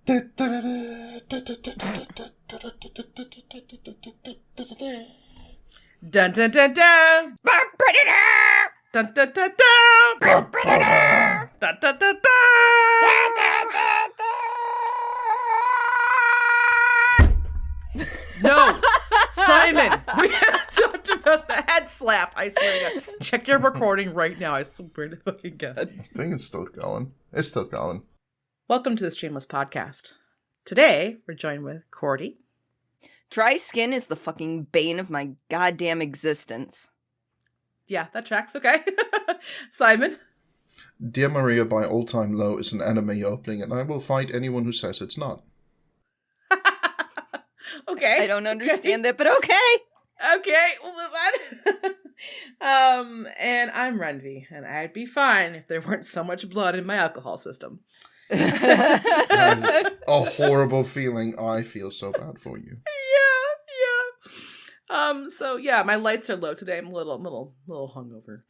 Dun dun dun dun. Dun dun dun dun. Dun dun dun dun. No, Simon, we have talked about the head slap. I swear to God. Check your recording right now. I swear to fucking God. I think it's still going. It's still going. Welcome to the Streamless Podcast. Today, we're joined with Cordi. Dry skin is the fucking bane of my goddamn existence. Yeah, that tracks. Okay. Simon. Dear Maria by All Time Low is an anime opening, and I will fight anyone who says it's not. Okay. I don't understand that, but okay. Okay, we'll move on. And I'm Rhenvi, and I'd be fine if there weren't so much blood in my alcohol system. That is a horrible feeling. I feel so bad for you. Yeah. So yeah, my lights are low today. I'm a little hungover.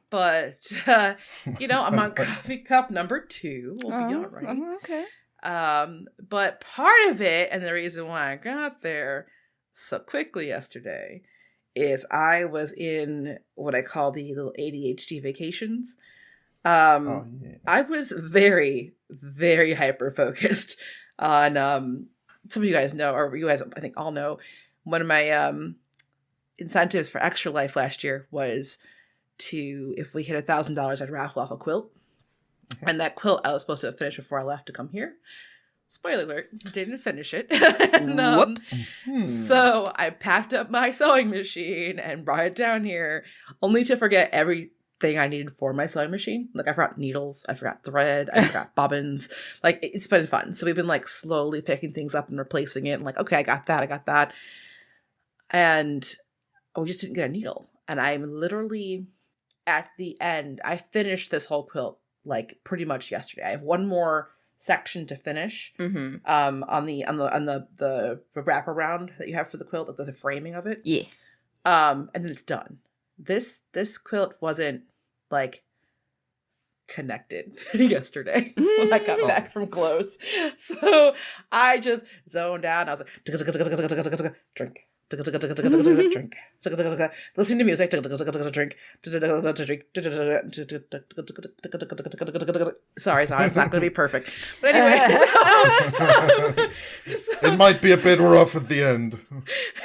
But I'm on coffee cup number 2. We'll be all right. Okay. But part of it, and the reason why I got there so quickly yesterday, is I was in what I call the little ADHD vacations. Yeah. I was very, very hyper focused on some of you guys know, or you guys I think all know, one of my incentives for Extra Life last year was to, if we hit $1,000, I'd raffle off a quilt. And that quilt I was supposed to finish before I left to come here. Spoiler alert, didn't finish it. And, Whoops. So I packed up my sewing machine and brought it down here, only to forget everything I needed for my sewing machine. Like I forgot needles, I forgot thread, I forgot bobbins. Like it's been fun. So we've been like slowly picking things up and replacing it. And like, okay, I got that. And we just didn't get a needle. And I'm literally at the end. I finished this whole quilt like pretty much yesterday. I have one more section to finish on the wraparound that you have for the quilt, like the framing of it. Yeah. And then it's done. This quilt wasn't like connected yesterday when I got back from close. So I just zoned out and I was like drink. Drink. Listening to music. Drink. Sorry, it's not going to be perfect. But anyway, it might be a bit rough at the end.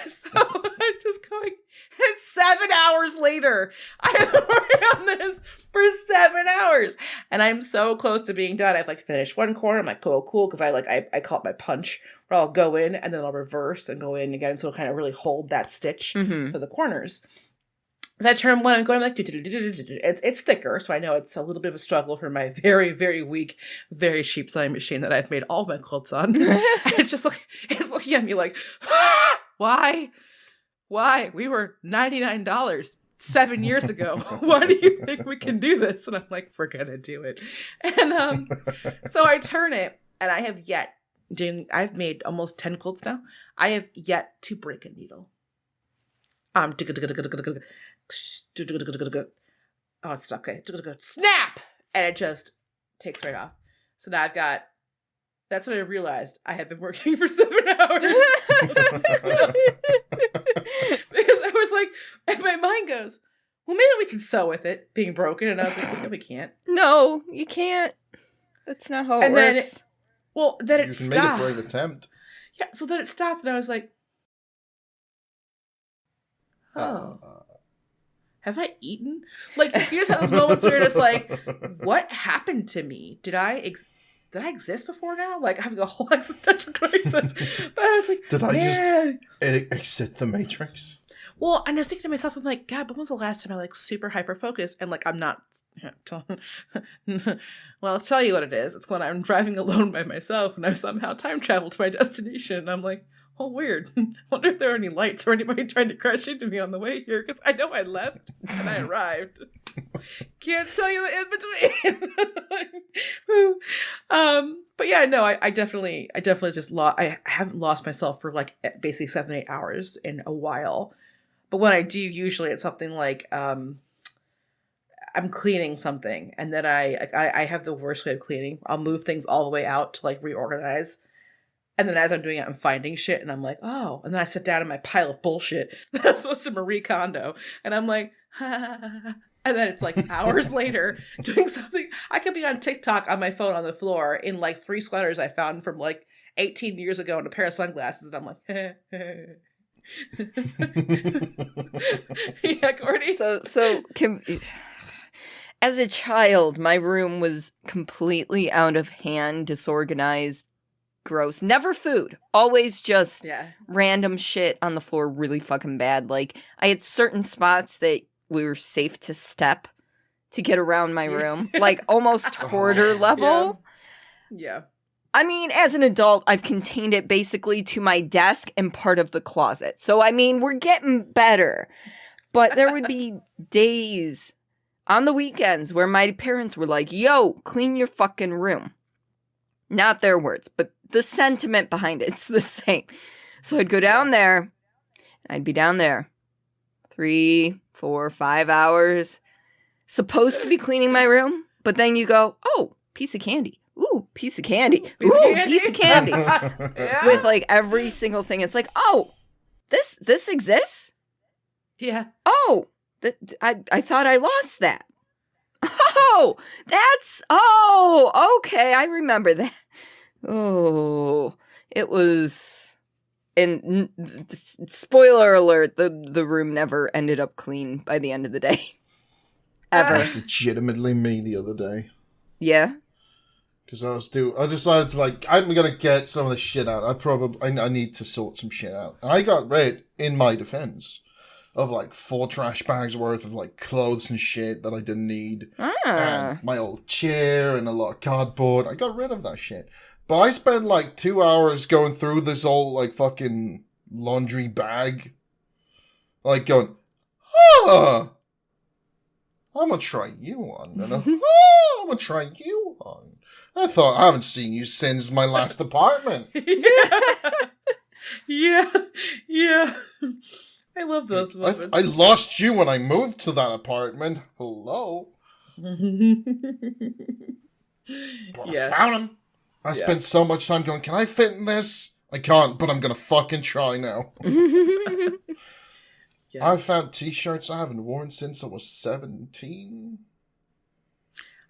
So I'm just going. And 7 hours later, I have been working on this for 7 hours, and I'm so close to being done. I've like finished one corner. I'm like, cool, because I call it my punch, where I'll go in and then I'll reverse and go in again, so it'll kind of really hold that stitch for the corners. As I turn one, I'm going like, it's thicker, so I know it's a little bit of a struggle for my very, very weak, very cheap sewing machine that I've made all of my quilts on. And it's just like, it's looking at me like, Why? We were $99 7 years ago. Why do you think we can do this? And I'm like, we're going to do it. And so I turn it, and I have I've made almost 10 quilts now. I have yet to break a needle. Oh, it's stuck. Okay. Snap! And it just takes right off. So now that's when I realized I had been working for 7 hours. Because I was like, and my mind goes, well, maybe we can sew with it being broken. And I was like, no, we can't. No, you can't. That's not how it works. Then it stopped. You can make a brave attempt. Yeah, so then it stopped, and I was like, have I eaten? Like, you just have those moments where you're just like, what happened to me? Did I exist before now? Like, having a whole existential crisis. But I was like, did I just exit the Matrix? Well, and I was thinking to myself, I'm like, God, when was the last time I like super hyper focused? And like, I'm not. Well, I'll tell you what it is. It's when I'm driving alone by myself and I somehow time travel to my destination. And I'm like, oh, weird. Wonder if there are any lights or anybody trying to crash into me on the way here, because I know I left and I arrived. Can't tell you the in between. But yeah, no, I definitely just I haven't lost myself for like basically 7-8 hours in a while. But when I do, usually it's something like I'm cleaning something, and then I have the worst way of cleaning. I'll move things all the way out to like reorganize. And then as I'm doing it, I'm finding shit, and I'm like, oh. And then I sit down in my pile of bullshit that I'm supposed to Marie Kondo. And I'm like, ha. And then it's like hours later doing something. I could be on TikTok on my phone on the floor in like 3 sweaters I found from like 18 years ago and a pair of sunglasses. And I'm like, yeah, Cordi. As a child, my room was completely out of hand, disorganized, gross. Never food. Always just random shit on the floor, really fucking bad. Like, I had certain spots that we were safe to step to get around my room. Like, almost hoarder level. Yeah. I mean, as an adult, I've contained it basically to my desk and part of the closet. So, I mean, we're getting better. But there would be days on the weekends where my parents were like, yo, clean your fucking room. Not their words, but the sentiment behind it's the same. So I'd go down there, I'd be down there 3, 4, 5 hours, supposed to be cleaning my room, but then you go, oh, piece of candy. Ooh, piece of candy. Ooh, piece of candy. With like every single thing. It's like, oh, this exists? Yeah. Oh, I thought I lost that. Oh, okay, I remember that. Oh, it was, and spoiler alert, the room never ended up clean by the end of the day. Ever. That's legitimately me the other day. Yeah? Because I decided to, like, I'm going to get some of this shit out. I need to sort some shit out. I got rid, in my defense, of like 4 trash bags worth of like clothes and shit that I didn't need. And my old chair and a lot of cardboard. I got rid of that shit. But I spent like 2 hours going through this old like fucking laundry bag. Like going, I'm gonna try you on. And I'm gonna try you on. I thought, I haven't seen you since my last apartment. Yeah. I love those moments. I lost you when I moved to that apartment. Hello. But I found him. I spent so much time going, can I fit in this? I can't, but I'm going to fucking try now. Yes. I found t-shirts I haven't worn since I was 17.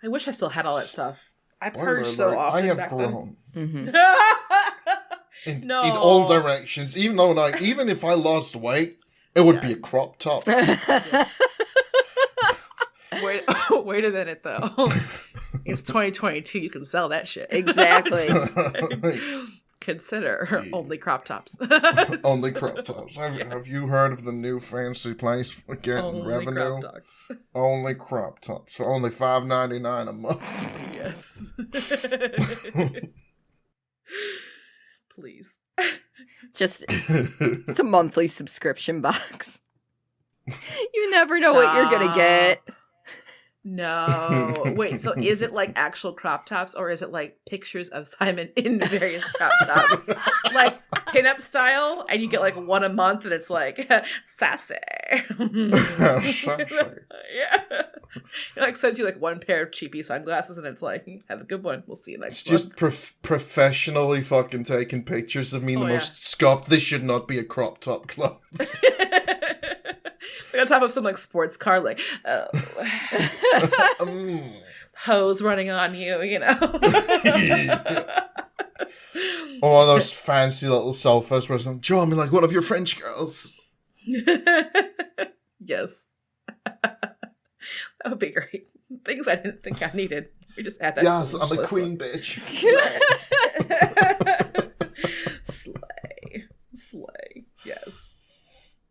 I wish I still had all that stuff. I purged so often. I have back grown. Then. In all directions. Even if I lost weight, it would be a crop top. Wait a minute, though. It's 2022. You can sell that shit. Exactly. Consider only crop tops. Only crop tops. Have you heard of the new fancy place for getting only revenue? Crop tops. Only crop tops for only $5.99 a month. Yes. Please. Just, it's a monthly subscription box. You never know what you're gonna get. No. Wait, so is it like actual crop tops or is it like pictures of Simon in various crop tops? Like pinup style and you get like one a month and it's like sassy. Yeah. It like sends you like one pair of cheapy sunglasses and it's like, have a good one. We'll see you next month. It's just professionally fucking taking pictures of me in the most scuffed, this should not be a crop top clothes. Like on top of some like sports car, like hose running on you, you know. Or those fancy little sofas where some draw me like one of your French girls. Yes. That would be great. Things I didn't think I needed. We just add that. Yes, I'm a queen bitch. Slay. Yes.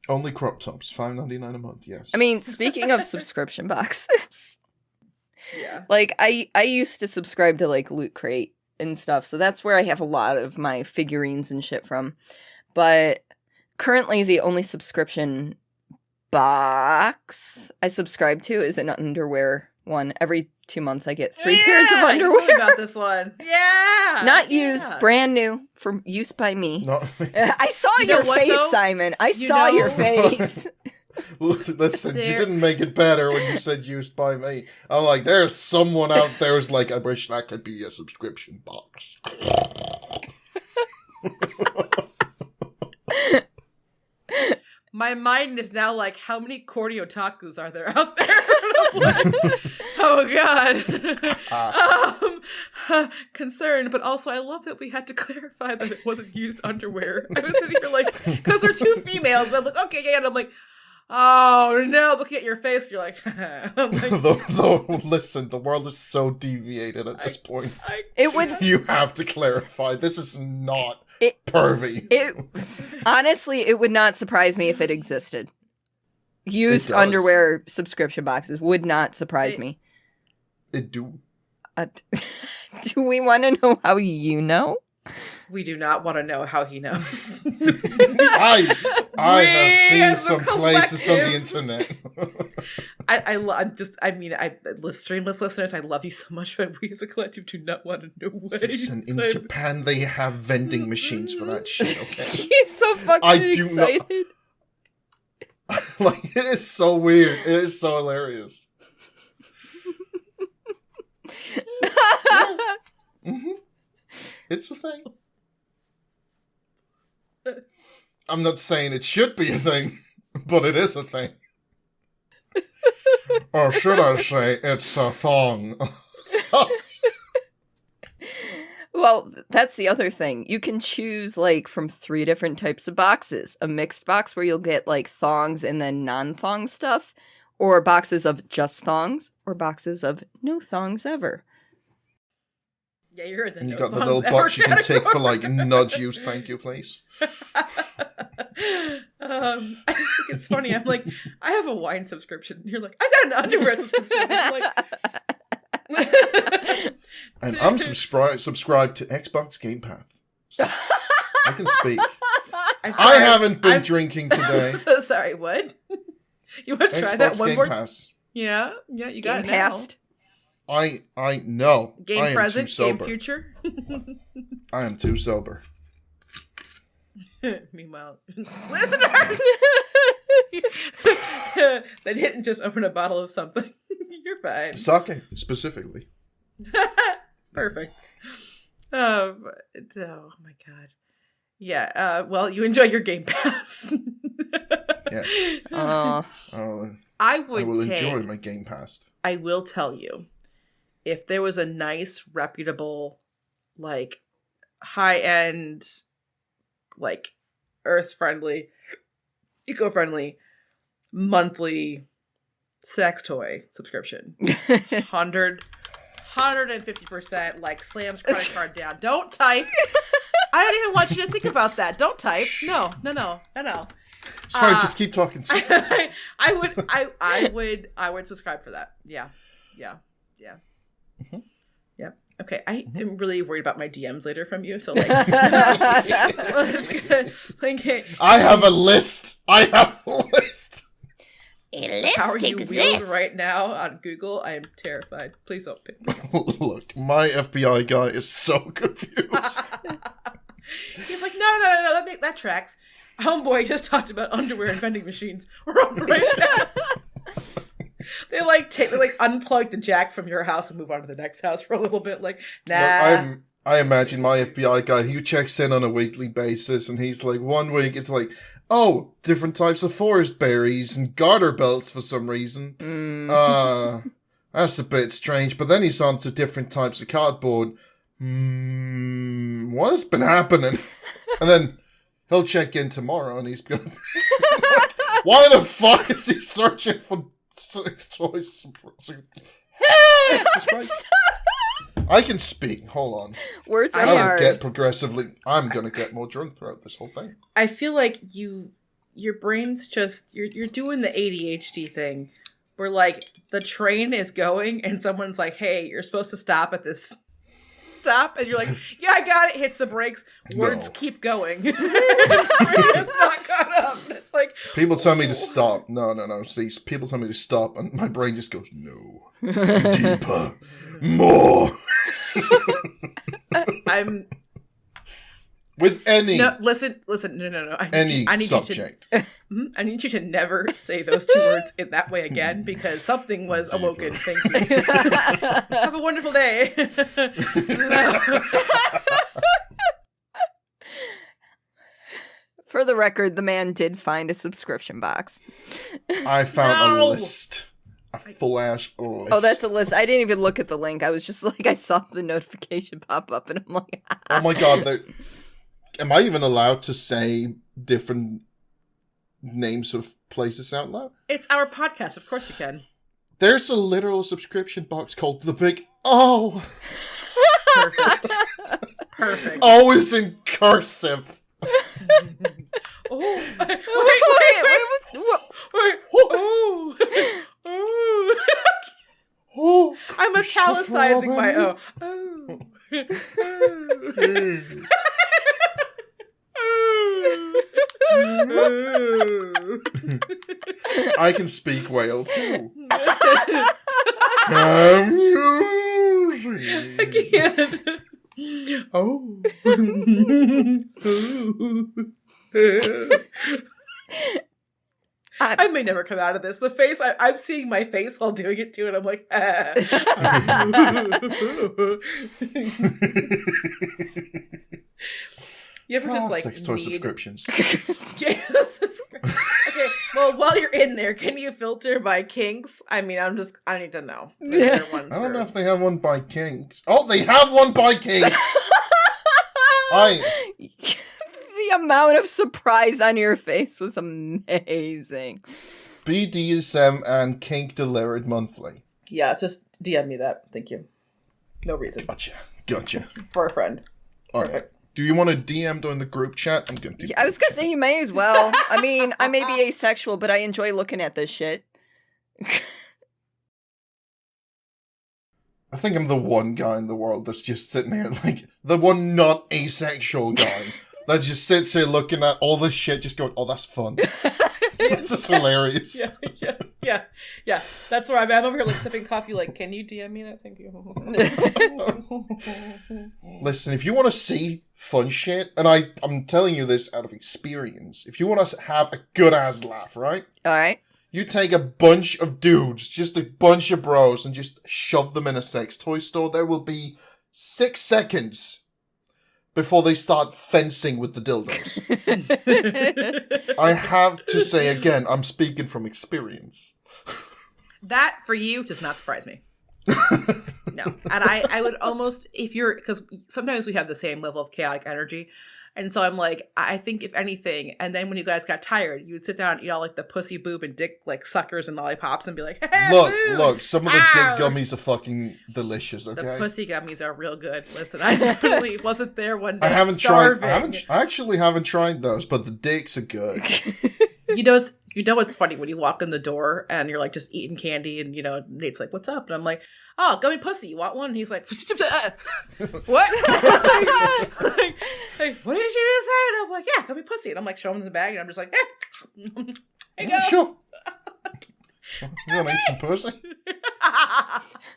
Only crop tops, $5.99 a month, yes. I mean, speaking of subscription boxes, yeah, like I used to subscribe to like Loot Crate and stuff, so that's where I have a lot of my figurines and shit from. But currently, the only subscription box I subscribe to is an underwear one. Every 2 months, I get 3 pairs of underwear. You told me about this one. Yeah, not used, brand new for use by me. No. I saw your face, though? Simon. I saw your face. Listen, you There- didn't make it better when you said used by me. I'm like, there's someone out there who's like, I wish that could be a subscription box. My mind is now like, how many Cordi otakus are there out there? I'm like, oh god. Concerned, but also I love that we had to clarify that it wasn't used underwear. I was sitting here like, because they're two females. And I'm like, okay, yeah. And I'm like, oh no, looking at your face, you're like, I'm like Though, listen, the world is so deviated at this point. It would You have to clarify. This is not pervy. honestly, it would not surprise me if it existed. Used does. underwear subscription boxes would not surprise me. It do. Do we want to know how you know? We do not want to know how he knows. I have seen as a some places on the collective. internet. Streamless listeners, I love you so much, but we as a collective do not want to know what Listen, in Japan they have vending machines for that shit, okay? He's so fucking I do not- excited. Like, it is so weird. It is so hilarious. hmm It's a thing. I'm not saying it should be a thing, but it is a thing. Or should I say, it's a thong. Well, that's the other thing. You can choose like from 3 different types of boxes. A mixed box where you'll get like thongs and then non-thong stuff, or boxes of just thongs, or boxes of no thongs ever. Yeah, you're in the And you no got the thongs little ever box you can take for like category. nudge use, thank you, please. I just think it's funny. I'm like, I have a wine subscription. You're like, I got an underwear subscription. I'm like, And I'm subscribed to Xbox Game Pass. I can speak. I'm I sorry. haven't been I'm- drinking today. I'm so sorry. What? You want to try that Xbox one Game more? Pass. Yeah, you got Game it now. past. I know. Game I am present, too game sober. future. I am too sober. Meanwhile, listeners, they didn't just open a bottle of something. You're fine. Sake, specifically. Perfect. Oh my god. Yeah. Well, you enjoy your Game Pass. Yes. Oh, I I would will take. enjoy my Game Pass. I will tell you, if there was a nice, reputable, like high-end, like earth-friendly, eco-friendly monthly sex toy subscription, 150%, like slams credit card down. Don't type. I don't even want you to think about that. Don't type. No. It's fine, just keep talking. I would subscribe for that. Yeah. Mhm. Yep. Okay. I am really worried about my DMs later from you. So like, I'm just gonna, like, I have a list. A how are list you wheeled exists. right now on Google? I am terrified. Please don't pick me. Look, my FBI guy is so confused. He's like, no, that tracks. Homeboy just talked about underwear and vending machines. We're on right now. They unplug the jack from your house and move on to the next house for a little bit. Like, nah. Look, I imagine my FBI guy, he checks in on a weekly basis, and he's like, one week it's like, oh, different types of forest berries and garter belts for some reason. That's a bit strange. But then he's on to different types of cardboard. What has been happening? And then he'll check in tomorrow, and he's gonna be like, why the fuck is he searching for toys? I can speak. Hold on. words are I will hard. get progressively. I'm gonna get more drunk throughout this whole thing. I feel like your brain's just you're doing the ADHD thing where like the train is going and someone's like, hey, you're supposed to stop at this stop, and you're like, yeah, I got it, hits the brakes, words No. keep going. It's not caught up. It's like People tell me to stop. No. See, people tell me to stop, and my brain just goes, no. Deeper. More. I'm With any No, listen. No. I need subject. I need you to never say those two words in that way again, because something was awoken. Thank you. Have a wonderful day. For the record, the man did find a subscription box. I found a list. A full-ass list. Oh, that's a list. I didn't even look at the link. I was just like, I saw the notification pop up, and I'm like, oh my god. Am I even allowed to say different names of places out loud? It's our podcast. Of course you can. There's a literal subscription box called The Big O. Perfect. Always in cursive. Oh, wait. Oh, I'm italicizing my O. I can speak whale too. Again. Oh. I may never come out of this. The face, I'm seeing my face while doing it too, and I'm like, You ever just like sex toy subscriptions? Okay, well, while you're in there, can you filter by kinks? I mean, I need to know. I don't know if they have one by kinks. Oh, they have one by kinks! The amount of surprise on your face was amazing. BDSM and kink delivered monthly. Yeah, just DM me that. Thank you. No reason. Gotcha. For a friend. Alright. Do you want to DM during the group chat? I'm going to. Yeah, I was going to say you may as well. I mean, I may be asexual, but I enjoy looking at this shit. I think I'm the one guy in the world that's just sitting here, like, the one not asexual guy that just sits here looking at all this shit, just going, oh, that's fun. It's just hilarious. Yeah. That's where I'm over here, like, sipping coffee, like, can you DM me that? Thank you. Listen, if you want to see fun shit, and I'm telling you this out of experience, if you want to have a good-ass laugh, right? All right. You take a bunch of dudes, just a bunch of bros, and just shove them in a sex toy store. There will be 6 seconds before they start fencing with the dildos. I have to say again, I'm speaking from experience. That, for you, does not surprise me. No. And I would almost, because sometimes we have the same level of chaotic energy. And so I'm like, I think if anything, and then when you guys got tired, you would sit down and eat all like the pussy, boob, and dick like suckers and lollipops and be like, hey, look, some of the dick gummies are fucking delicious, okay? The pussy gummies are real good. Listen, I definitely wasn't there one day. I starving. actually haven't tried those, but the dicks are good. You know what's funny when you walk in the door and you're like just eating candy and Nate's like, what's up? And I'm like, oh, gummy pussy, you want one? And he's like, what? like, what did you just say? And I'm like, yeah, gummy pussy. And I'm like, show him the bag, and I'm just like, here you go. Sure. You want to eat some pussy?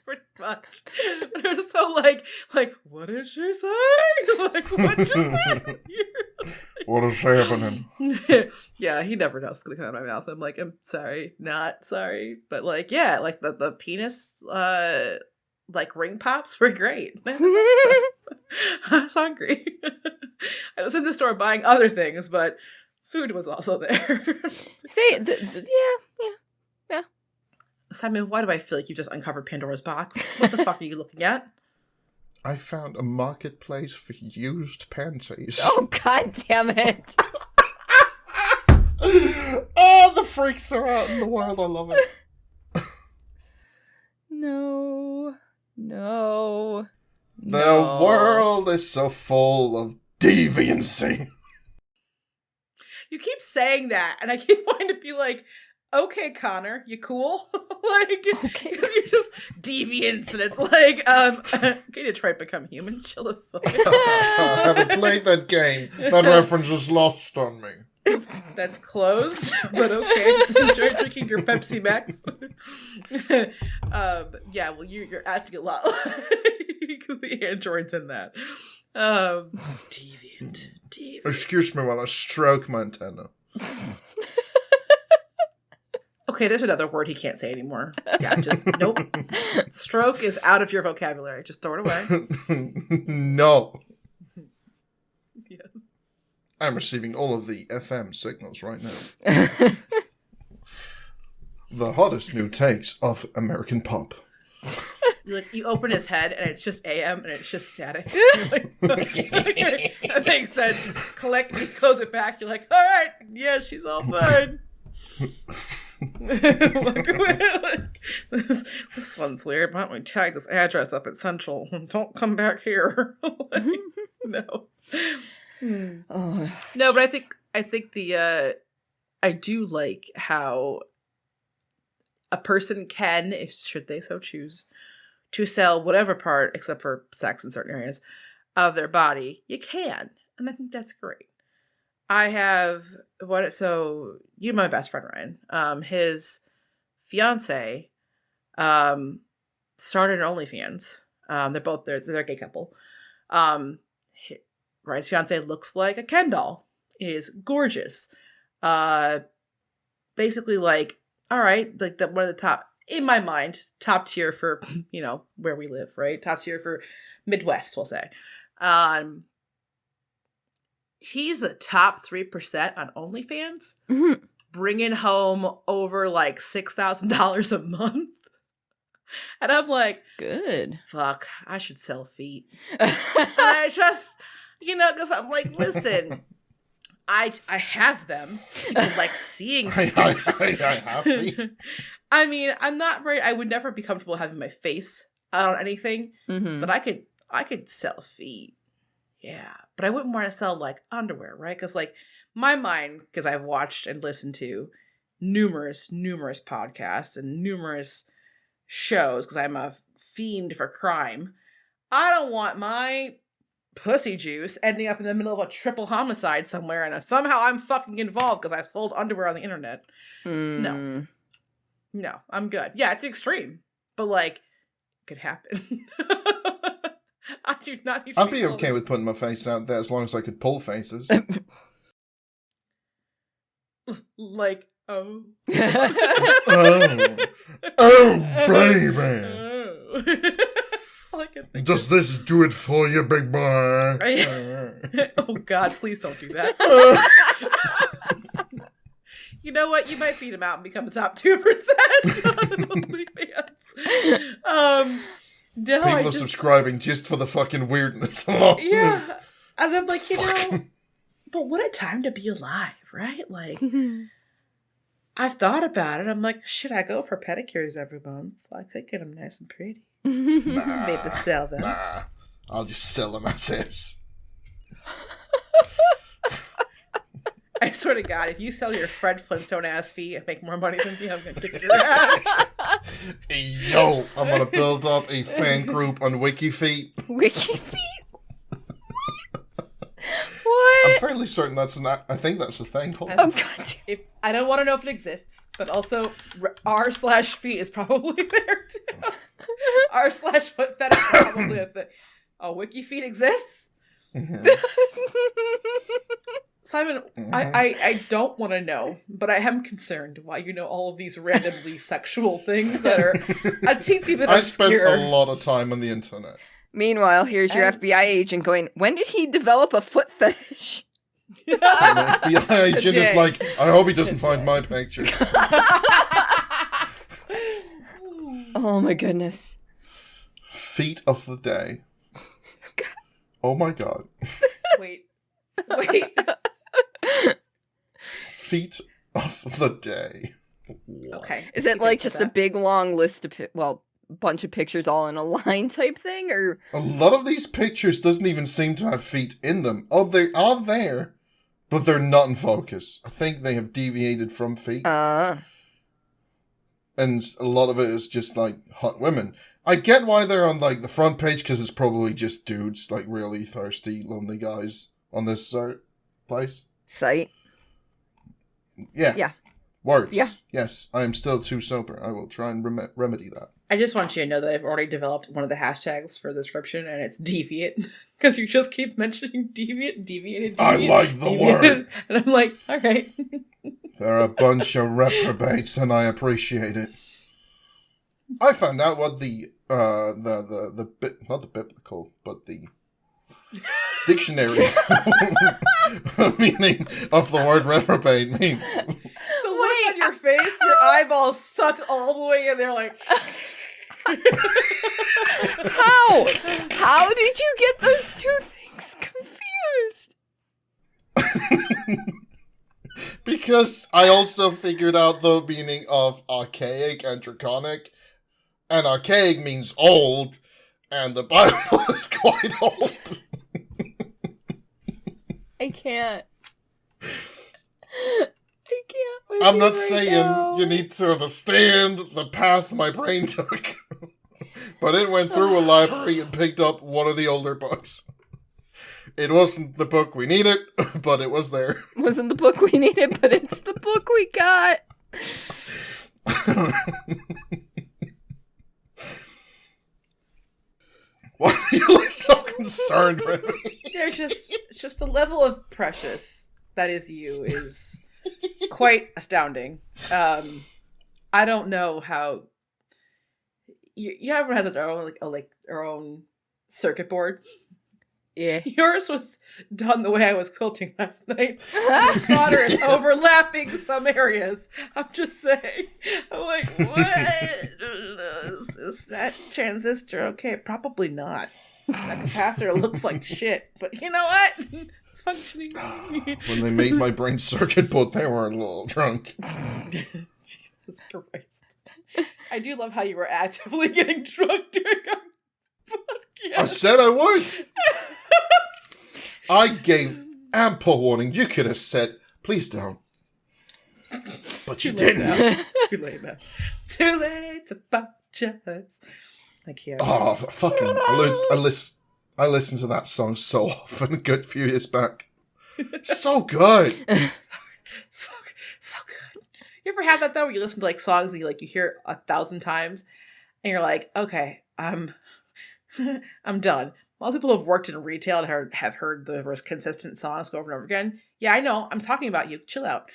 Pretty much. They're so like, what is she saying? Like, what just happened here? What is happening? Yeah, he never knows what's gonna come out of my mouth. I'm like, I'm sorry, not sorry. But like, yeah, like the penis like ring pops were great. I was hungry. I was in the store buying other things, but food was also there. Yeah. Simon, why do I feel like you just uncovered Pandora's box? What the fuck are you looking at? I found a marketplace for used panties. Oh, god damn it. Oh, the freaks are out in the world. I love it. No. The world is so full of deviancy. You keep saying that, and I keep wanting to be like, okay, Connor, you cool? Like, okay. Because you're just deviants, and it's like, can you try to become human? Chill the fuck out. I haven't played that game. That reference was lost on me. That's closed, but okay. Enjoy drinking your Pepsi Max. Yeah, well, you're acting a lot like the androids in that. Deviant. excuse me while I stroke my antenna. Okay, there's another word he can't say anymore. Yeah, just nope. Stroke is out of your vocabulary. Just throw it away. No. Yes. I'm receiving all of the FM signals right now. The hottest new takes of American pop. You open his head and it's just AM and it's just static. You're like, okay, that makes sense. You close it back. You're like, all right, yeah, she's all fine. This one's weird. Why don't we tag this address up at Central? Don't come back here. No. Oh. No, but I think the I do like how a person can, if should they so choose, to sell whatever part, except for sex in certain areas, of their body. You can. And I think that's great. I have so you know my best friend Ryan. His fiance started an OnlyFans. They're a gay couple. Ryan's fiance looks like a Ken doll. It is gorgeous. Basically like, all right, like one of the top, in my mind, top tier for, where we live, right? Top tier for Midwest, we'll say. He's the top 3% on OnlyFans, bringing home over like $6,000 a month. And I'm like, good. Fuck, I should sell feet. And I just, because I'm like, listen, I have them. People like seeing feet. I have feet. I mean, I'm not right. I would never be comfortable having my face out on anything, but I could sell feet. Yeah, but I wouldn't want to sell like underwear, right? Because like my mind, because I've watched and listened to numerous podcasts and numerous shows, because I'm a fiend for crime. I don't want my pussy juice ending up in the middle of a triple homicide somewhere, and somehow I'm fucking involved because I sold underwear on the internet. No, I'm good. Yeah, it's extreme, but like, it could happen. I do not need to I'd be okay with putting my face out there as long as I could pull faces. Like, oh. Oh, baby. Oh. That's all I can think Does of. this do it for you, big boy? Oh, God, please don't do that. You know what? You might beat him out and become the top 2% on OnlyFans. No, People are subscribing just for the fucking weirdness alone. Yeah. And I'm like, but what a time to be alive, right? Like, I've thought about it. I'm like, should I go for pedicures every month? I could get them nice and pretty. Maybe sell them. Nah, I'll just sell them as is. I swear to God, if you sell your Fred Flintstone ass feet and make more money than me, I'm going to kick your ass. Yo, I'm going to build up a fan group on WikiFeet. WikiFeet? What? I'm fairly certain I think that's a thing. Oh, God. I don't want to know if it exists, but also r/feet is probably there too. r/foot fetish is probably a thing. Oh, WikiFeet exists? Mm-hmm. Simon, I don't want to know, but I am concerned why you know all of these randomly sexual things that are a teensy bit obscure. I spent a lot of time on the internet. Meanwhile, here's your FBI agent going, when did he develop a foot fetish? And the FBI agent is like, I hope he doesn't find my picture. Oh my goodness. Feet of the day. Oh my God. Wait. Feet of the day. What? Okay. Is it like just a big long list of, bunch of pictures all in a line type thing, or? A lot of these pictures doesn't even seem to have feet in them. Oh, they are there, but they're not in focus. I think they have deviated from feet. And a lot of it is just like hot women. I get why they're on like the front page, because it's probably just dudes, like really thirsty, lonely guys on this place. Site. Yeah. Yeah. Words. Yeah. Yes, I am still too sober. I will try and remedy that. I just want you to know that I've already developed one of the hashtags for the description, and it's deviant. Because you just keep mentioning deviant. I like the word. And I'm like, all right. They're a bunch of reprobates, and I appreciate it. I found out what the not the biblical, but the dictionary meaning of the word reprobate means. The look on your face, your eyeballs suck all the way in there, like. How? How did you get those two things confused? Because I also figured out the meaning of archaic and draconic. And archaic means old, and the Bible is quite old. I can't. I can't. I'm not saying you need to understand the path my brain took. But it went through a library and picked up one of the older books. It wasn't the book we needed, but it was there. Wasn't the book we needed, but it's the book we got. Why are you like so concerned, Rhenvi? It's just the level of precious that is you is quite astounding. I don't know how everyone has their own their own circuit board. Yeah. Yours was done the way I was quilting last night. The solder is overlapping some areas. I'm just saying. I'm like, what? Is that transistor okay? Probably not. That capacitor looks like shit. But you know what? It's functioning. When they made my brain circuit board, they were a little drunk. Jesus Christ. I do love how you were actively getting drunk during our podcast. I said I would. I gave ample warning. You could have said, please don't. But you didn't. It's too late now. It's too late to apologize. I can't. Oh, fucking. I listened to that song so often a good few years back. So good. So good. You ever have that though, where you listen to like songs and you hear it 1,000 times and you're like, okay, I'm done. A lot of people have worked in retail and have heard the most consistent songs go over and over again. Yeah, I know. I'm talking about you. Chill out.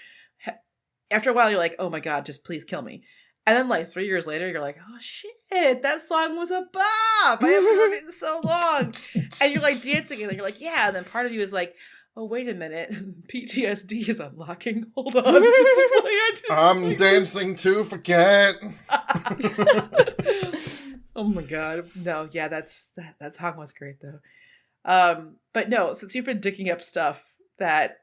After a while, you're like, oh my God, just please kill me. And then 3 years later, you're like, oh shit, that song was a bop. I haven't heard it in so long. And you're dancing and you're like, yeah. And then part of you is like, oh, wait a minute. PTSD is unlocking. Hold on. I'm dancing to forget. Oh my God. No, yeah, that song was great though. But no, since you've been digging up stuff that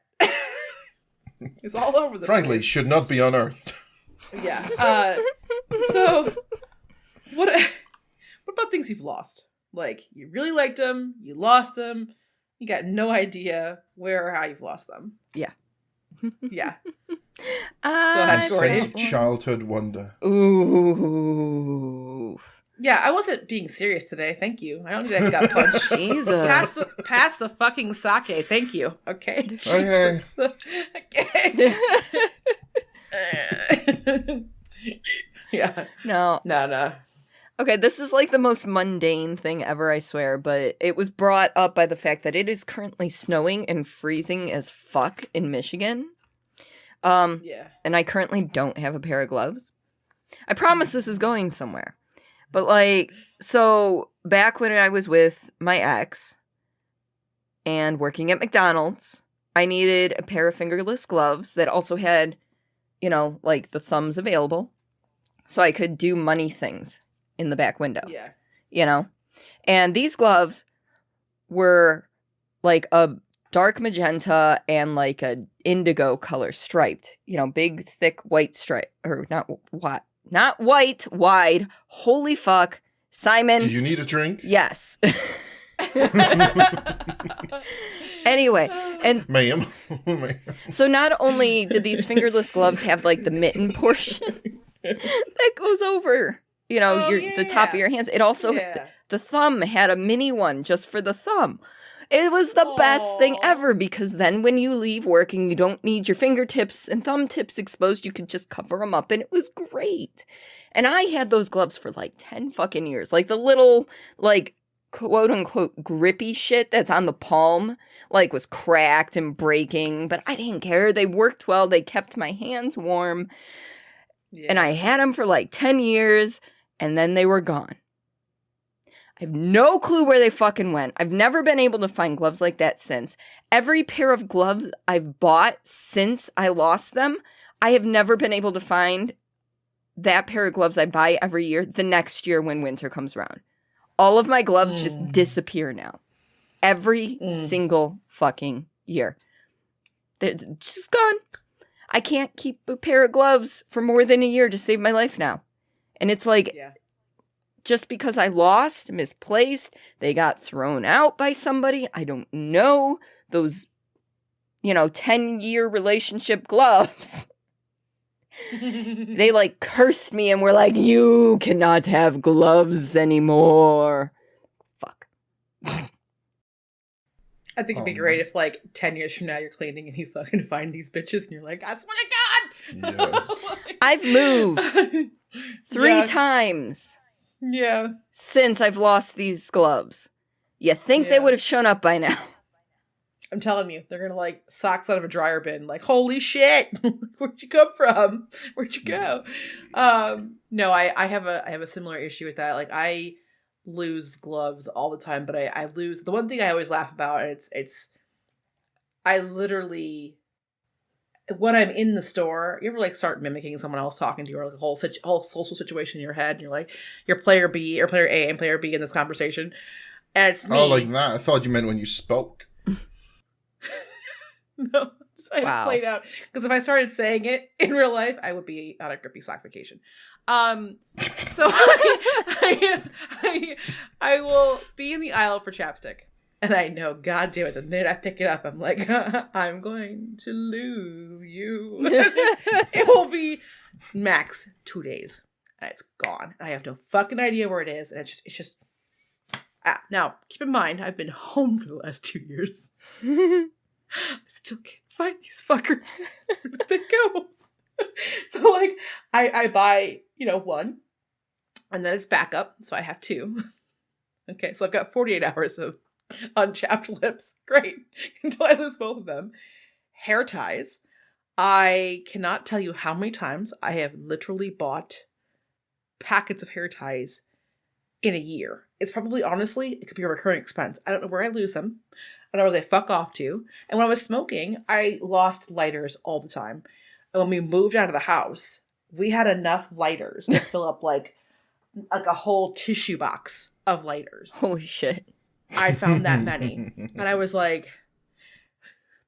is all over the Frankly, place. should not be unearthed. Yeah. So what about things you've lost? Like you really liked them, you lost them, you got no idea where or how you've lost them. Yeah. Yeah. Go ahead, Cordi. Sense of childhood wonder. Ooh. Yeah, I wasn't being serious today. Thank you. I don't need that gut punch. Jesus. Pass the fucking sake. Thank you. Okay. Okay. Okay. Yeah. No. Okay, this is the most mundane thing ever, I swear, but it was brought up by the fact that it is currently snowing and freezing as fuck in Michigan. Yeah. And I currently don't have a pair of gloves. I promise this is going somewhere. But so back when I was with my ex and working at McDonald's, I needed a pair of fingerless gloves that also had, the thumbs available so I could do money things in the back window. Yeah. And these gloves were a dark magenta and a indigo color striped, big, thick, white stripe, or not white, wide. Holy fuck. Simon. Do you need a drink? Yes. Anyway, and Ma'am. so not only did these fingerless gloves have the mitten portion that goes over, the top of your hands, it also, the thumb had a mini one just for the thumb. It was the best thing Aw. ever because then when you leave work and you don't need your fingertips and thumb tips exposed, you could just cover them up and it was great. And I had those gloves for like 10 fucking years. Like the little, like, quote unquote grippy shit that's on the palm, like was cracked and breaking, but I didn't care. They worked well. They kept my hands warm. Yeah. And I had them for like 10 years and then they were gone. I have no clue where they fucking went. I've never been able to find gloves like that since. Every pair of gloves I've bought since I lost them, I have never been able to find that pair of gloves I buy every year the next year when winter comes around. All of my gloves just disappear now. Every single fucking year. They're just gone. I can't keep a pair of gloves for more than a year to save my life now. And it's like... Yeah. Just because I lost, misplaced, they got thrown out by somebody. I don't know. Those, 10-year relationship gloves. They like cursed me and were like, you cannot have gloves anymore. Fuck. I think it'd be great if, like, 10 years from now you're cleaning and you fucking find these bitches and you're like, I swear to God! Yes. I've moved 3 times. Yeah. Since I've lost these gloves. You think they would have shown up by now. I'm telling you, they're gonna like socks out of a dryer bin. Like, holy shit, where'd you come from? Where'd you go? No, I have a similar issue with that. Like, I lose gloves all the time, but I lose the one thing I always laugh about. And it's I literally, when I'm in the store, you ever like start mimicking someone else talking to you, or like a whole social situation in your head, and you're like, you're player B or player A and player B in this conversation, and it's me. Oh, like that? I thought you meant when you spoke. No, I Wow. played out because if I started saying it in real life, I would be on a grippy sock vacation. So I will be in the aisle for chapstick, and I know, God damn it, the minute I pick it up, I'm like, I'm going to lose you. It will be max 2 days, and it's gone. I have no fucking idea where it is, and it's just. Now, keep in mind, I've been home for the last 2 years. I still can't find these fuckers. Where did they go? So, like, I buy, one, and then it's backup, so I have 2. Okay, so I've got 48 hours of unchapped lips. Great. Until I lose both of them. Hair ties. I cannot tell you how many times I have literally bought packets of hair ties in a year. It's probably, honestly, it could be a recurring expense. I don't know where I lose them. I don't know where they fuck off to. And when I was smoking, I lost lighters all the time. And when we moved out of the house, we had enough lighters to fill up like a whole tissue box of lighters. Holy shit. I found that many. And I was like,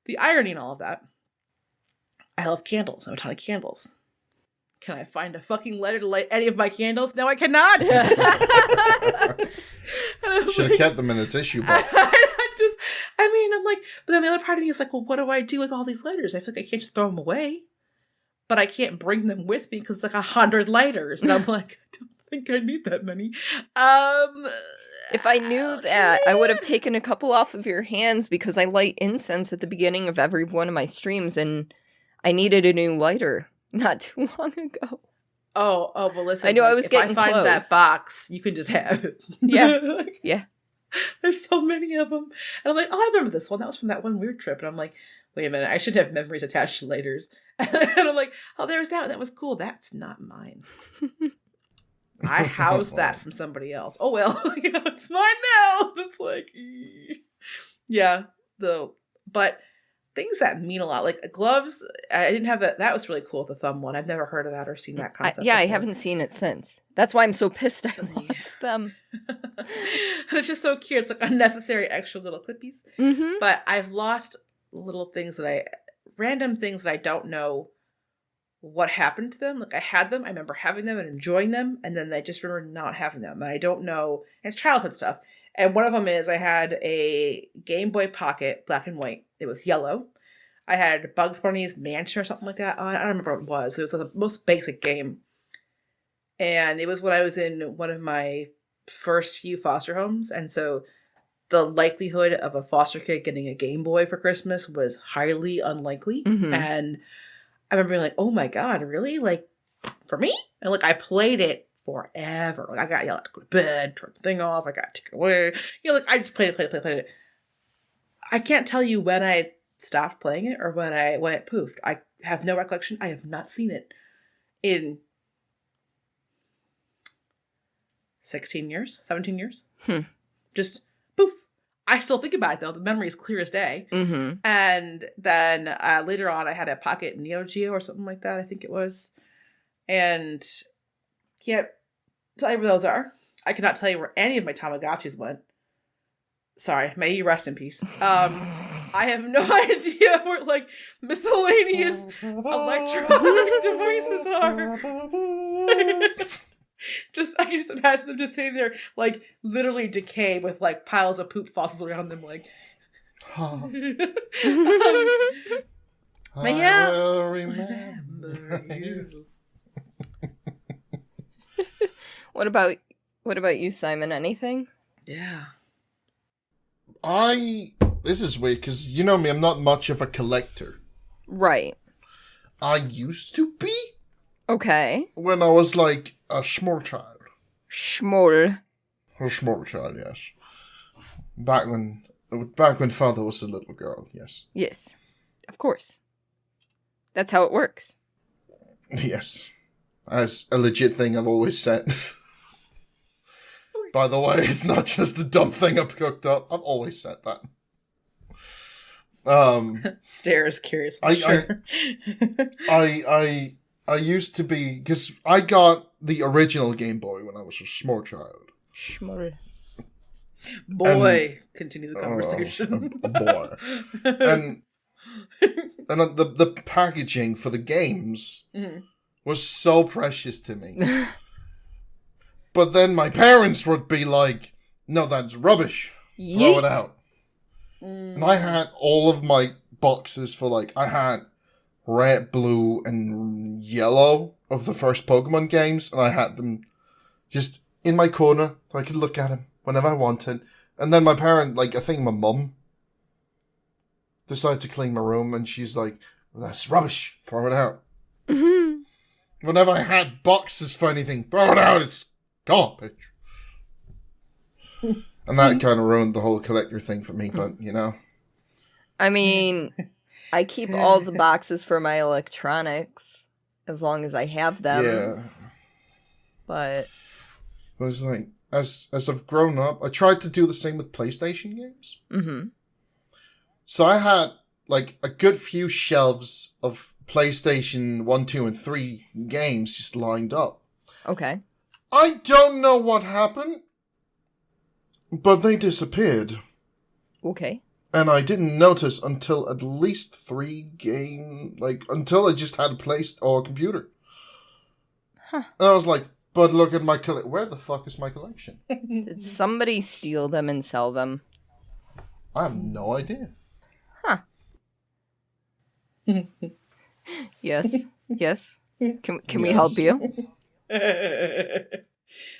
the irony in all of that, I love candles. I have a ton of candles. Can I find a fucking lighter to light any of my candles? No, I cannot. Should have kept them in the tissue box. I'm like, but then the other part of me is like, well, what do I do with all these lighters? I feel like I can't just throw them away, but I can't bring them with me because it's like 100 lighters. And I'm like, I don't think I need that many. If I knew that, I would have taken a couple off of your hands because I light incense at the beginning of every one of my streams and I needed a new lighter not too long ago. Oh, well, listen. I knew I was getting if I find close. that box, you can just have it. Yeah. Yeah. There's so many of them. And I'm like, oh, I remember this one. That was from that one weird trip. And I'm like, wait a minute. I should have memories attached to lighters. And I'm like, oh, there's that. That was cool. That's not mine. I housed that from somebody else. Oh, well, it's mine now. It's like, yeah. But things that mean a lot, like gloves, I didn't have that. That was really cool, the thumb one. I've never heard of that or seen that concept. I before. haven't seen it since. That's why I'm so pissed I lost them. It's just so cute. It's like unnecessary extra little clippies. Mm-hmm. But I've lost little things random things that I don't know what happened to them. Like, I had them, I remember having them and enjoying them, and then I just remember not having them. And I don't know, and it's childhood stuff. And one of them is I had a Game Boy Pocket, black and white. It was yellow. I had Bugs Bunny's Mansion or something like that. I don't remember what it was. It was the most basic game. And it was when I was in one of my first few foster homes. And so the likelihood of a foster kid getting a Game Boy for Christmas was highly unlikely. Mhm. And I remember being like, oh my God, really? Like, for me? And like, I played it forever. Like, I got yelled to go to bed, turn the thing off, I got taken away. You know, like, I just played it. I can't tell you when I stopped playing it or when it poofed. I have no recollection. I have not seen it in 16 years, 17 years. Just poof. I still think about it though. The memory is clear as day. Mm-hmm. And then later on, I had a Pocket Neo Geo or something like that, I think it was. And can't tell you where those are. I cannot tell you where any of my Tamagotchis went. Sorry, may you rest in peace. I have no idea where like miscellaneous electronic devices are. I can just imagine them just sitting there, like literally decayed with like piles of poop fossils around them, like. But yeah. I will remember you. What about you, Simon? Anything? Yeah. This is weird because you know me, I'm not much of a collector. Right. I used to be. Okay. When I was like a small child. Schmoll. A small child, yes. Back when father was a little girl, yes. Yes. Of course. That's how it works. Yes. As a legit thing I've always said. By the way, it's not just a dumb thing I've cooked up. I've always said that. Stares curious. I used to be, because I got the original Game Boy when I was a small child. Schmoll. Boy, continue the conversation. Boy. And the packaging for the games was so precious to me. But then my parents would be like, no, that's rubbish. Throw it out. And I had all of my boxes for like, I had red, blue, and yellow of the first Pokemon games. And I had them just in my corner so I could look at them whenever I wanted. And then my parent, like, I think my mum decided to clean my room. And she's like, that's rubbish. Throw it out. Whenever I had boxes for anything, throw it out. It's garbage. And that kind of ruined the whole collector thing for me, but, you know. I mean, I keep all the boxes for my electronics as long as I have them. Yeah. But it was like, as I've grown up, I tried to do the same with PlayStation games. Mm-hmm. So I had, like, a good few shelves of PlayStation 1, 2, and 3 games just lined up. Okay. I don't know what happened, but they disappeared. Okay. And I didn't notice until at least 3 until I just had a place or a computer. Huh. And I was like, but look at my where the fuck is my collection? Did somebody steal them and sell them? I have no idea. Huh. Yes. Yes. Can we help you?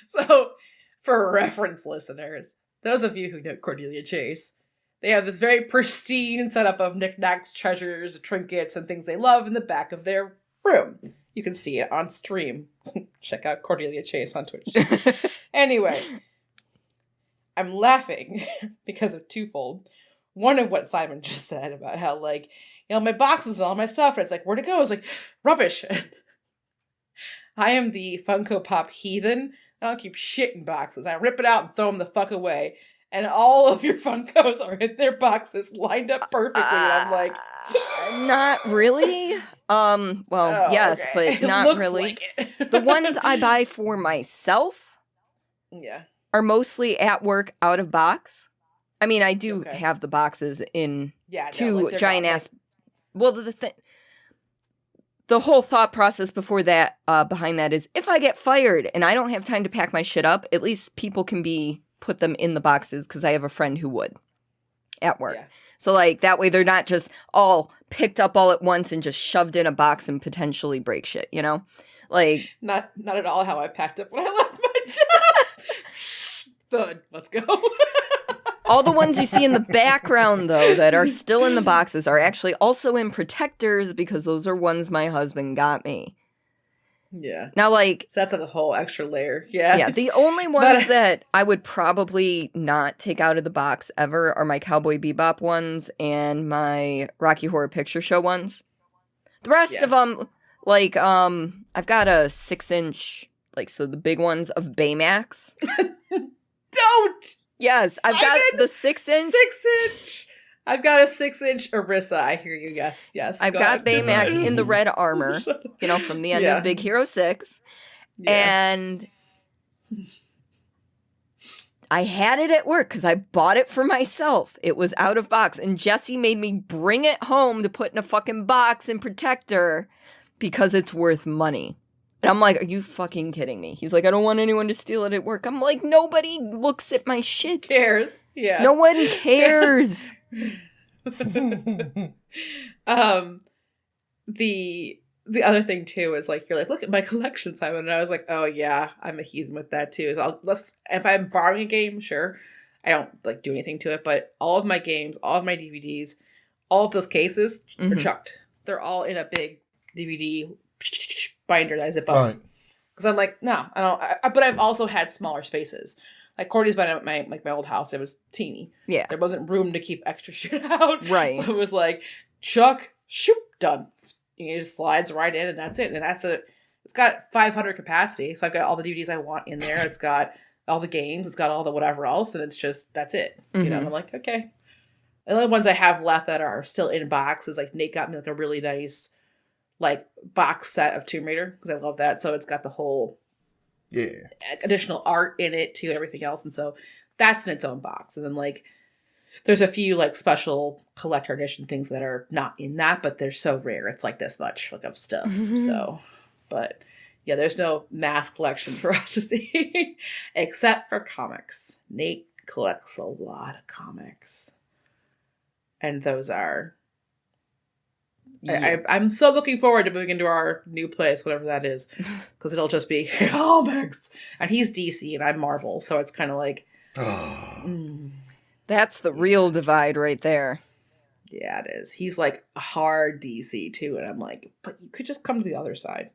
So, for reference listeners, those of you who know Cordelia Chase, they have this very pristine setup of knickknacks, treasures, trinkets, and things they love in the back of their room. You can see it on stream. Check out Cordelia Chase on Twitch. Anyway, I'm laughing because of twofold. One of what Simon just said about how, like, you know, my boxes and all my stuff, and it's like, where'd it go? It's like, rubbish. I am the Funko Pop heathen. I don't keep shit in boxes. I rip it out and throw them the fuck away. And all of your Funkos are in their boxes, lined up perfectly. I'm like... Not really. Yes, okay. but not really. Like The ones I buy for myself are mostly at work, out of box. I mean, I do have the boxes in two giant ass... Well, the whole thought process before that, behind that is, if I get fired and I don't have time to pack my shit up, at least people can put them in the boxes, because I have a friend who would at work. Yeah. So, like, that way they're not just all picked up all at once and just shoved in a box and potentially break shit, you know? Like... Not at all how I packed up when I left my job. Thud. Let's go. All the ones you see in the background, though, that are still in the boxes are actually also in protectors because those are ones my husband got me. Yeah. Now, like... So that's like a whole extra layer. Yeah. Yeah, the only ones that I would probably not take out of the box ever are my Cowboy Bebop ones and my Rocky Horror Picture Show ones. The rest of them, like, I've got a 6-inch, like, so the big ones of Baymax. Don't! Yes, I've got the 6-inch. 6-inch! I've got a 6-inch Orisa. I hear you. Yes. I've got Baymax in the red armor, you know, from the end of Big Hero 6. Yeah. And I had it at work because I bought it for myself. It was out of box. And Jesse made me bring it home to put in a fucking box and protector because it's worth money. And I'm like, are you fucking kidding me? He's like, I don't want anyone to steal it at work. I'm like, nobody looks at my shit. Cares. Yeah. No one cares. The other thing too is like, you're like, look at my collection, Simon. And I was like, oh yeah, I'm a heathen with that too. So if I'm borrowing a game, sure, I don't like do anything to it, but all of my games, all of my DVDs, all of those cases are chucked. They're all in a big DVD binder that I zip up. Because I'm like, no, I don't. But I've also had smaller spaces. Like Cordi's been at my old house. It was teeny. Yeah. There wasn't room to keep extra shit out. Right. So it was like, chuck, shoop, done. It just slides right in and that's it. And that's it. It's got 500 capacity. So I've got all the DVDs I want in there. It's got all the games. It's got all the whatever else. And it's just, that's it. You know, and I'm like, okay. The only ones I have left that are still in boxes, like Nate got me like a really nice like box set of Tomb Raider because I love that. So it's got the whole additional art in it too and everything else. And so that's in its own box. And then like there's a few like special collector edition things that are not in that, but they're so rare. It's like this much like of stuff. So, but yeah, there's no mass collection for us to see except for comics. Nate collects a lot of comics. And those are... I'm so looking forward to moving into our new place, whatever that is. Because it'll just be comics. And he's DC and I'm Marvel. So it's kind of like... That's the real divide right there. Yeah, it is. He's like a hard DC too. And I'm like, but you could just come to the other side.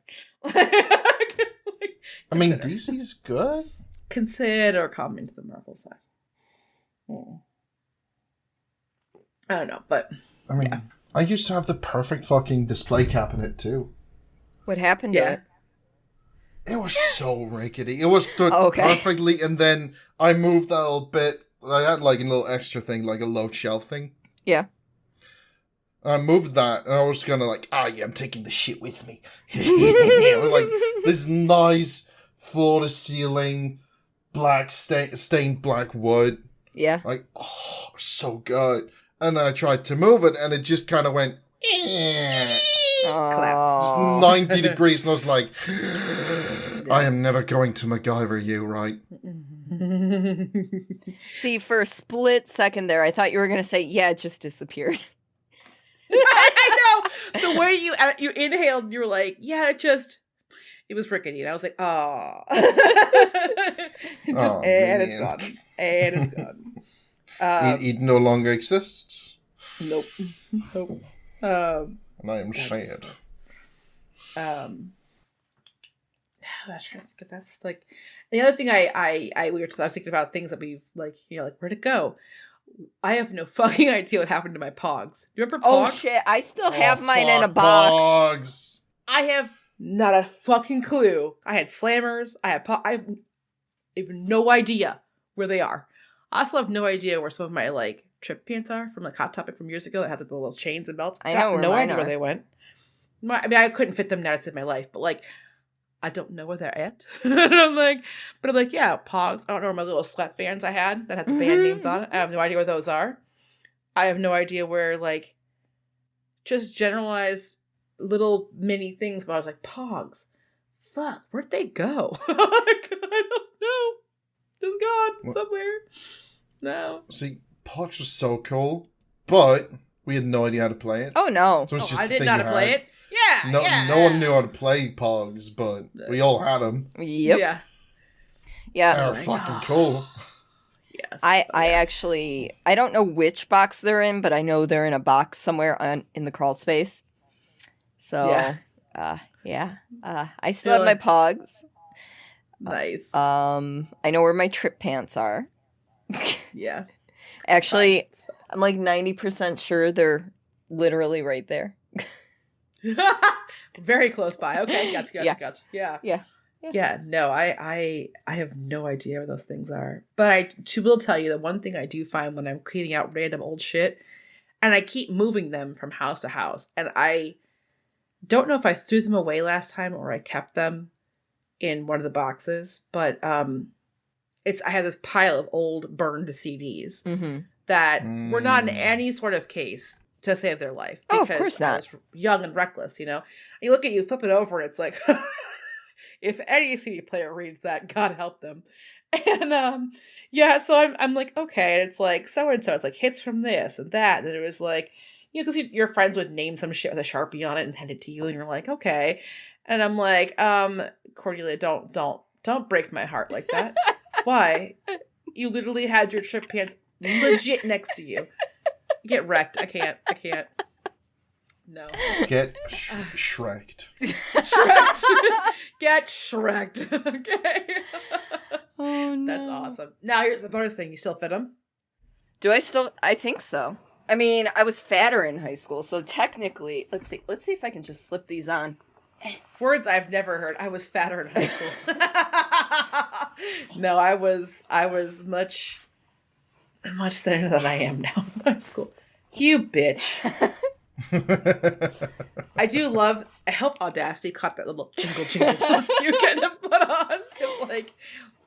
I mean, DC's good. Consider coming to the Marvel side. I don't know, but... I mean, I used to have the perfect fucking display cabinet too. What happened to it? It was so rickety. It was stood perfectly, and then I moved that little bit. I had like a little extra thing, like a low shelf thing. Yeah. I moved that, and I was gonna like, I'm taking the shit with me. It was like this nice floor-to-ceiling black stained black wood. Yeah. Like, so good. And then I tried to move it, and it just kind of went, collapse. Just 90 degrees, and I was like, I am never going to MacGyver you, right? See, for a split second there, I thought you were going to say, it just disappeared. I know! The way you inhaled, and you were like, it was rickety. And I was like, and it's gone. And it's gone. It no longer exists. Nope. And I am sad. That's like the other thing I was thinking about things that we've like, like where'd it go? I have no fucking idea what happened to my Pogs. You remember Pogs? Oh shit, I still have mine in a box. Pogs. I have not a fucking clue. I had Slammers. I have no idea where they are. I also have no idea where some of my like trip pants are from like Hot Topic from years ago that had like, the little chains and belts. I know where mine are. Where they went. I mean, I couldn't fit them now to save my life, but like, I don't know where they're at. I'm like, yeah, Pogs. I don't know where my little sweatbands I had that had the band names on it. I have no idea where those are. I have no idea where like, just generalized little mini things. But I was like, Pogs. Fuck, where'd they go? I don't know. Just gone somewhere. No. See, Pogs was so cool, but we had no idea how to play it. Oh no! So I didn't know how to play it. Yeah, no one knew how to play Pogs, but we all had them. Yep. Yeah. They were fucking cool. Yes. I don't know which box they're in, but I know they're in a box somewhere in the crawl space. So, I still have my Pogs. Nice. I know where my trip pants are. Yeah. Actually, I'm like 90% sure they're literally right there. Very close by. Okay, gotcha. Yeah, no, I have no idea where those things are. But I will tell you the one thing I do find when I'm cleaning out random old shit, and I keep moving them from house to house, and I don't know if I threw them away last time or I kept them in one of the boxes, but I have this pile of old burned CDs that were not in any sort of case to save their life. Oh, of course not. I was young and reckless, you know. You look at you, flip it over, and it's like, if any CD player reads that, God help them. And so I'm like, okay, and it's like so and so. It's like hits from this and that, and it was like, you know, because your friends would name some shit with a Sharpie on it and hand it to you, and you're like, okay. And I'm like, Cordelia, don't break my heart like that. Why? You literally had your trip pants legit next to you. Get wrecked. I can't. No. Get shreked. Shreked. Get shreked. Okay. Oh, no. That's awesome. Now here's the bonus thing. You still fit them? Do I still? I think so. I mean, I was fatter in high school, so technically, let's see if I can just slip these on. Words I've never heard. I was fatter in high school. No, I was much thinner than I am now in high school. You bitch. I hope Audacity caught that little jingle you get to put on. Because, like,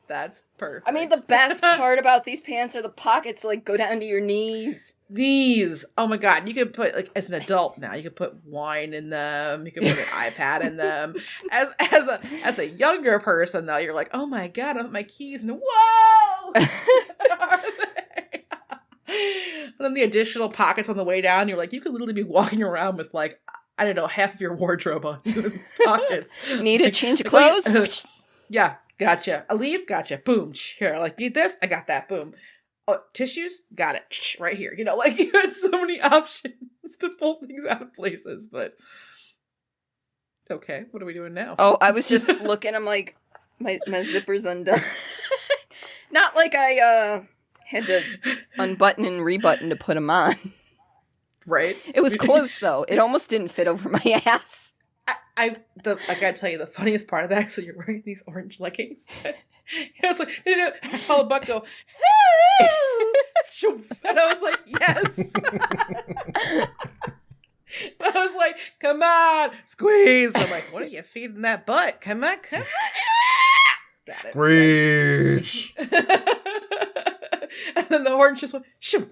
that's perfect. I mean, the best part about these pants are the pockets, like, go down to your knees. These, oh my God, you could put, like, as an adult now, you could put wine in them, you could put an iPad in them. As a younger person, though, you're like, oh my God, I have my keys, and whoa! What are they? And then the additional pockets on the way down, you're like, you could literally be walking around with, like, I don't know, half of your wardrobe on you in these pockets. Need a change of clothes? Yeah, gotcha. A leave? Gotcha. Boom. Here, like, need this? I got that. Boom. Oh, tissues? Got it. Right here. You know, like, you had so many options to pull things out of places, but okay, what are we doing now? Oh, I was just looking, I'm like, my zipper's undone. Not like I had to unbutton and rebutton to put them on. Right? It was close, though. It almost didn't fit over my ass. I gotta tell you, the funniest part of that, so you're wearing these orange leggings. I was like, I saw the butt go, and I was like, yes. And I was like, come on, squeeze. And I'm like, what are you feeding that butt? Come on. Got it. Squeeze. And then the orange just went, shoo.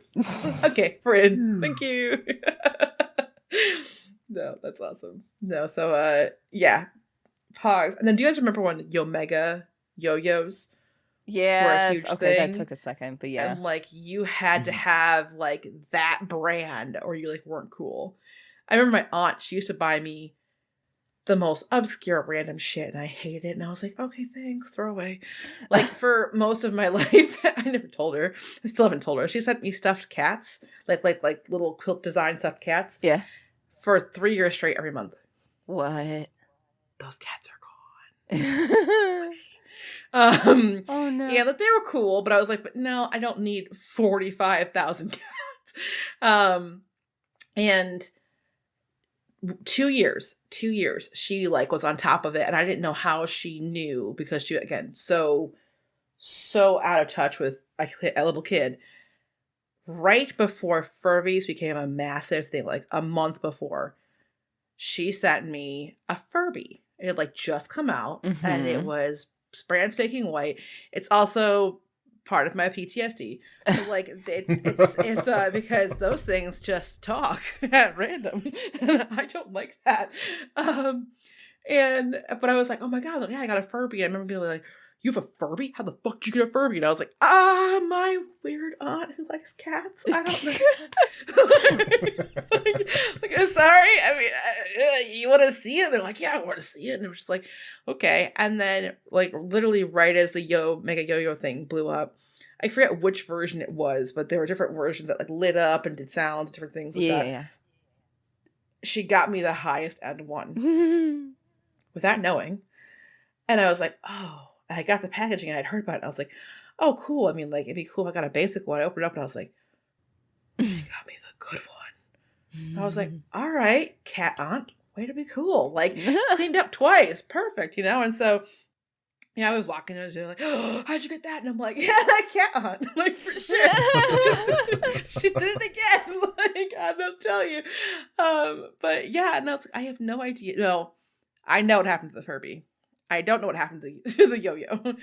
Okay, we're in. Thank you. No, that's awesome. No, so yeah, Pogs. And then, do you guys remember when Yomega yo-yos were a huge okay, thing? that took a second, but yeah. And like you had to have like that brand, or you like weren't cool. I remember my aunt; she used to buy me the most obscure random shit, and I hated it. And I was like, okay, thanks, throw away. Like for most of my life, I never told her. I still haven't told her. She sent me stuffed cats, like little quilt design stuffed cats. Yeah. For 3 years straight every month. What? Those cats are gone. Oh no. Yeah, that they were cool, but I was like, but no, I don't need 45,000 cats. And 2 years, she like was on top of it, and I didn't know how she knew, because she, again, so out of touch with a little kid. Right before Furbies became a massive thing, like a month before, she sent me a Furby. It had like just come out, and it was brand spanking white. It's also part of my PTSD. So, like it's because those things just talk at random, and I don't like that. But I was like, oh my God, yeah, I got a Furby. I remember being like, you have a Furby? How the fuck did you get a Furby? And I was like, my weird aunt who likes cats. I don't know. like, sorry. I mean, you want to see it? They're like, yeah, I want to see it. And it was just like, okay. And then, like, literally right as the Mega Yo-Yo thing blew up, I forget which version it was, but there were different versions that like lit up and did sounds, different things like that. Yeah. She got me the highest end one without knowing. And I was like, oh, and I got the packaging and I'd heard about it. And I was like, oh, cool. I mean, like, it'd be cool if I got a basic one. I opened it up and I was like, she got me the good one. I was like, all right, cat aunt, way to be cool. Like, cleaned up twice. Perfect, And so, I was walking and like, oh, how'd you get that? And I'm like, yeah, that cat aunt. Like, for sure. She did it again. Like, I don't tell you. But yeah, and I was like, I have no idea. No, I know what happened to the Furby. I don't know what happened to the yo-yo.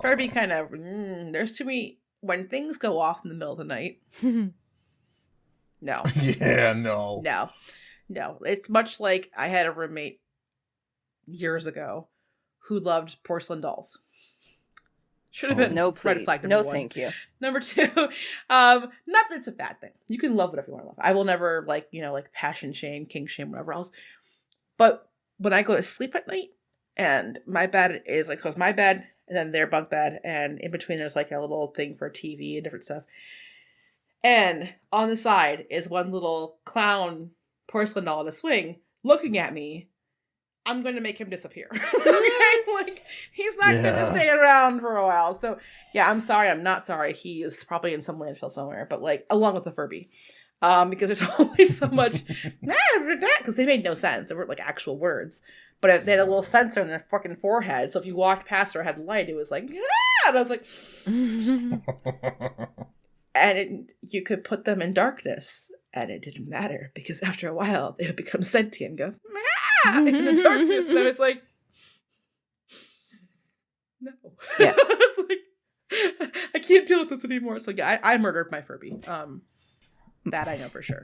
Furby kind of, there's too many, when things go off in the middle of the night. No. Yeah, no. No. It's much like I had a roommate years ago who loved porcelain dolls. Should have been red flag number 1. Thank you. Number 2, not that it's a bad thing. You can love whatever you want to love. I will never like passion shame, king shame, whatever else. But when I go to sleep at night and my bed is like, so it's my bed and then their bunk bed, and in between there's like a little thing for TV and different stuff. And on the side is one little clown porcelain doll on a swing looking at me. I'm going to make him disappear. Okay? Like, he's not going to stay around for a while. So, yeah, I'm sorry. I'm not sorry. He is probably in some landfill somewhere, but like, along with the Furby. Because there's only so much, because they made no sense. They weren't like actual words. But they had a little sensor on their fucking forehead. So if you walked past or had light, it was like, ah! And I was like, and you could put them in darkness. And it didn't matter because after a while, they would become sentient and go, ah! In the darkness. And I was like, no. Yeah. I was like, I can't deal with this anymore. So yeah, I murdered my Furby. That I know for sure.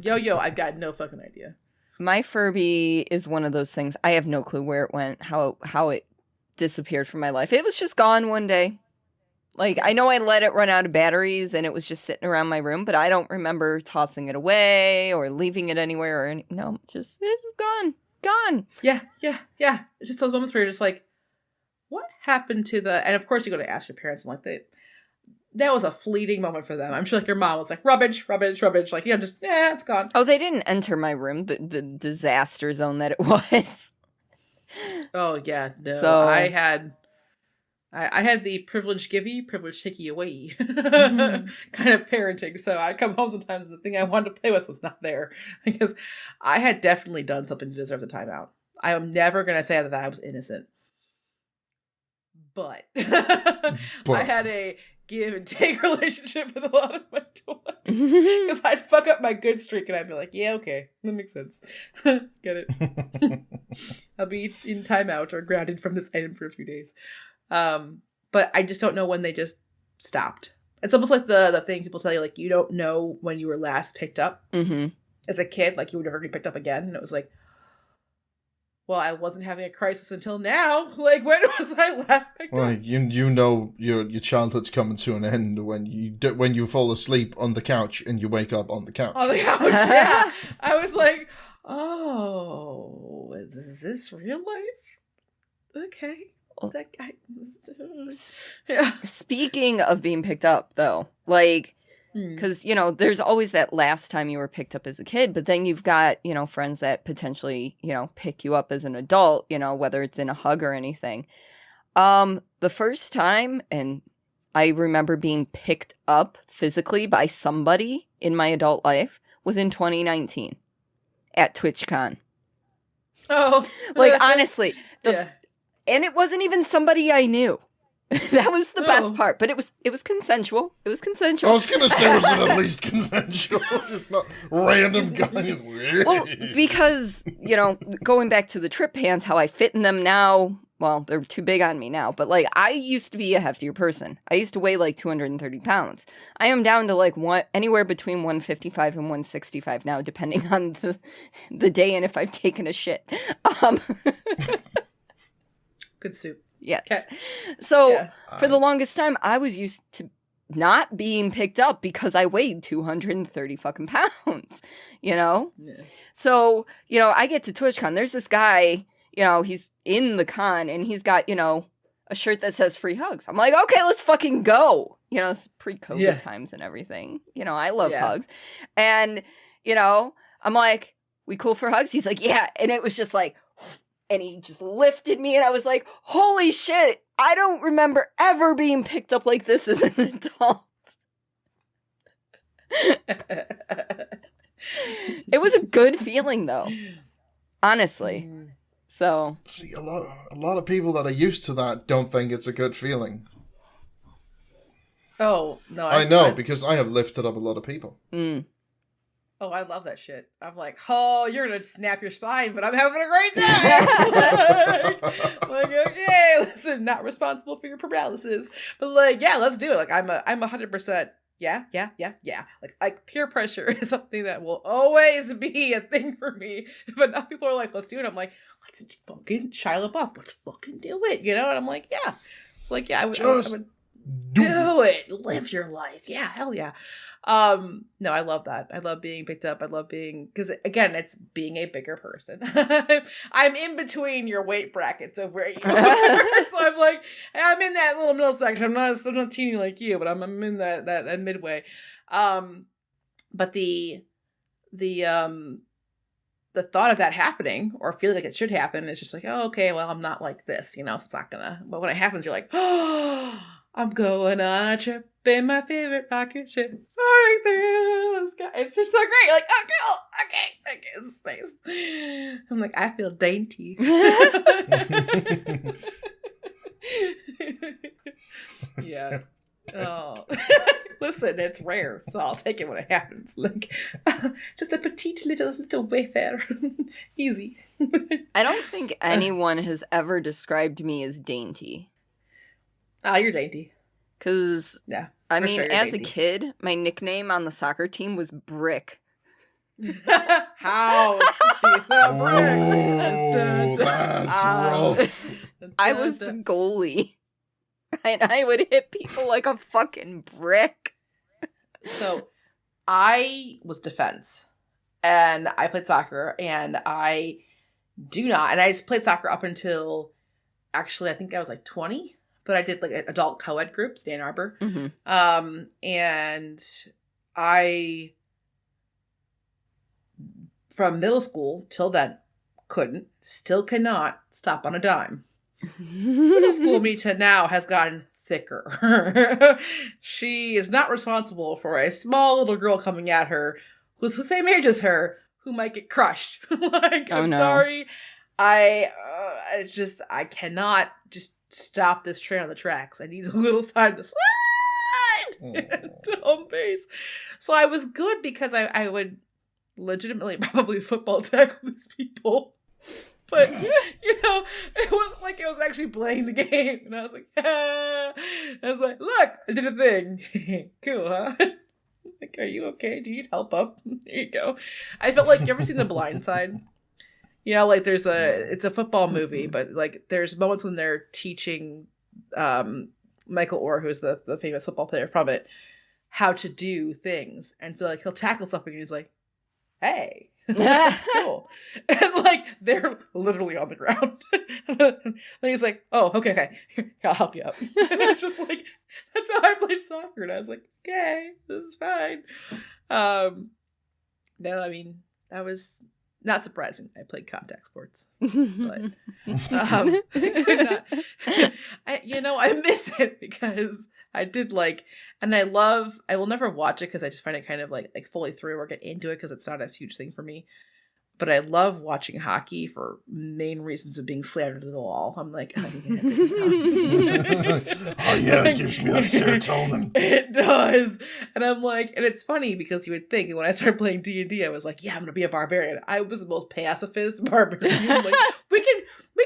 Yo-yo, I've got no fucking idea. My Furby is one of those things. I have no clue where it went, how it disappeared from my life. It was just gone one day. Like, I know I let it run out of batteries and it was just sitting around my room, but I don't remember tossing it away or leaving it anywhere or no, it's just gone. Gone. Yeah. It's just those moments where you're just like, what happened to the, and of course you go to ask your parents and like that was a fleeting moment for them. I'm sure like your mom was like, rubbish. Like, just, it's gone. Oh, they didn't enter my room, the disaster zone that it was. Oh, yeah. No. So I had the privilege givey, privilege takey away kind of parenting. So I'd come home sometimes and the thing I wanted to play with was not there because I had definitely done something to deserve the timeout. I am never going to say that I was innocent. But I had a give and take relationship with a lot of my toys. Because I'd fuck up my good streak and I'd be like, yeah, okay, that makes sense. Get it? I'll be in timeout or grounded from this item for a few days. But I just don't know when they just stopped. It's almost like the thing people tell you, like, you don't know when you were last picked up. As a kid, like, you would never be picked up again. And it was like, well, I wasn't having a crisis until now. Like, when was I last picked up? You know your childhood's coming to an end when you fall asleep on the couch and you wake up on the couch. On the couch, yeah. I was like, oh, is this real life? Okay. That guy. Yeah. Speaking of being picked up, though, like, because, there's always that last time you were picked up as a kid, but then you've got, friends that potentially, pick you up as an adult, whether it's in a hug or anything. The first time, and I remember being picked up physically by somebody in my adult life, was in 2019 at TwitchCon. Oh. Like, honestly, yeah. And it wasn't even somebody I knew. That was the best part, but it was consensual. It was consensual. I was gonna say, was it at least consensual? Just not random guys. Well, because going back to the trip pants, how I fit in them now. Well, they're too big on me now, but like I used to be a heftier person. I used to weigh like 230 pounds. I am down to like anywhere between 155 and 165 now, depending on the day and if I've taken a shit. Good soup. Yes. Okay. So for the longest time, I was used to not being picked up because I weighed 230 fucking pounds, Yeah. So, I get to TwitchCon. There's this guy, he's in the con and he's got, a shirt that says free hugs. I'm like, okay, let's fucking go. You know, it's pre-COVID times and everything. You know, I love hugs. And, you know, I'm like, we cool for hugs? He's like, yeah. And it was just like, and he just lifted me and I was like, holy shit. I don't remember ever being picked up like this as an adult. It was a good feeling though. Honestly. So see, a lot of people that are used to that don't think it's a good feeling. Oh no, I know because I have lifted up a lot of people. Oh, I love that shit. I'm like, oh, you're gonna snap your spine, but I'm having a great time. like, okay, listen, not responsible for your paralysis, but like, yeah, let's do it. Like, I'm 100%. Yeah. Like peer pressure is something that will always be a thing for me. But now people are like, let's do it. I'm like, let's fucking Shia LaBeouf. Let's fucking do it. You know? And I'm like, yeah. It's like, yeah, I would do it. Live your life. Yeah, hell yeah. No, I love that. I love being picked up. I love being, because again, it's being a bigger person. I'm in between your weight brackets of where you are. So I'm like, I'm in that little middle section. I'm not teeny like you, but I'm in that midway. But the thought of that happening or feeling like it should happen is just like, oh, okay, well, I'm not like this, you know, so it's not gonna, but when it happens, you're like, oh, I'm going on a trip in my favorite rocket ship, soaring through the sky. It's just so great. You're like, oh, cool. Okay, this is nice. I'm like, I feel dainty. Yeah. Oh, listen, it's rare, so I'll take it when it happens. Like, just a petite little wayfarer, easy. I don't think anyone has ever described me as dainty. Oh, you're dainty. Because, yeah, I mean, sure as dainty. a kid, my nickname on the soccer team was Brick. How? She's a brick. Oh, that's rough. I was the goalie. And I would hit people like a fucking brick. So, I was defense. And I played soccer. And I do not. And I played soccer up until, actually, I think I was like 20. But I did like adult co-ed groups, Dan Arbor. Mm-hmm. And I, from middle school till then, still cannot stop on a dime. Middle school me to now has gotten thicker. She is not responsible for a small little girl coming at her who's the same age as her who might get crushed. Like, oh, I'm no. sorry. I cannot just stop this train on the tracks. I need a little time to slide to home base. So I was good because I would legitimately probably football tackle these people. But, you know, it wasn't like I was actually playing the game. And I was like, ah. I was like, look, I did a thing. Cool, huh? Like, are you okay? Do you need help up? There you go. I felt like, you ever seen The Blind Side? You know, like it's a football movie, but like there's moments when they're teaching Michael Orr, who's the famous football player from it, how to do things. And so like he'll tackle something and he's like, hey. Cool. And like they're literally on the ground. And he's like, oh, okay. Here, I'll help you up. And it's just like, that's how I played soccer. And I was like, okay, this is fine. No, I mean, that was not surprising. I played contact sports, but I could not. I miss it because I did like, and I will never watch it because I just find it kind of like fully through or get into it because it's not a huge thing for me. But I love watching hockey for main reasons of being slammed into the wall. I'm like, oh yeah, it gives me that serotonin. It does. And I'm like, and it's funny because you would think when I started playing D&D, I was like, yeah, I'm going to be a barbarian. I was the most pacifist barbarian. Like, we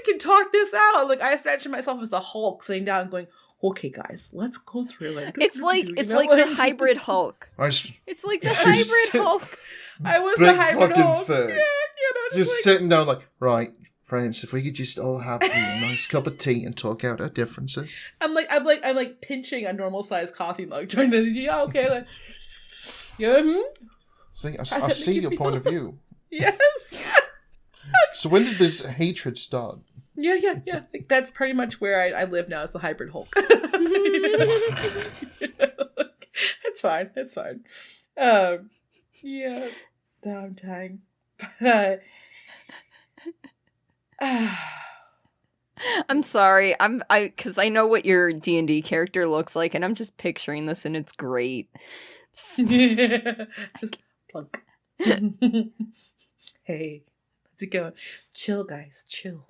can talk this out. Like, I imagine myself as the Hulk sitting down and going, okay, guys, let's go through it. It's like the hybrid Hulk. It's like the hybrid Hulk. I was the hybrid Hulk. Thing. Yeah, just like, sitting down like, right, friends, if we could just all have a nice cup of tea and talk out our differences. I'm like pinching a normal sized coffee mug, trying to okay, like, yeah. See, I see your point of view. Yes. So when did this hatred start? Yeah. Like, that's pretty much where I live now, is the hybrid Hulk. It's fine. Yeah. No, I'm dying. But I'm sorry. Because I know what your D&D character looks like, and I'm just picturing this, and it's great. just plunk. Hey, how's it going? Chill, guys, chill.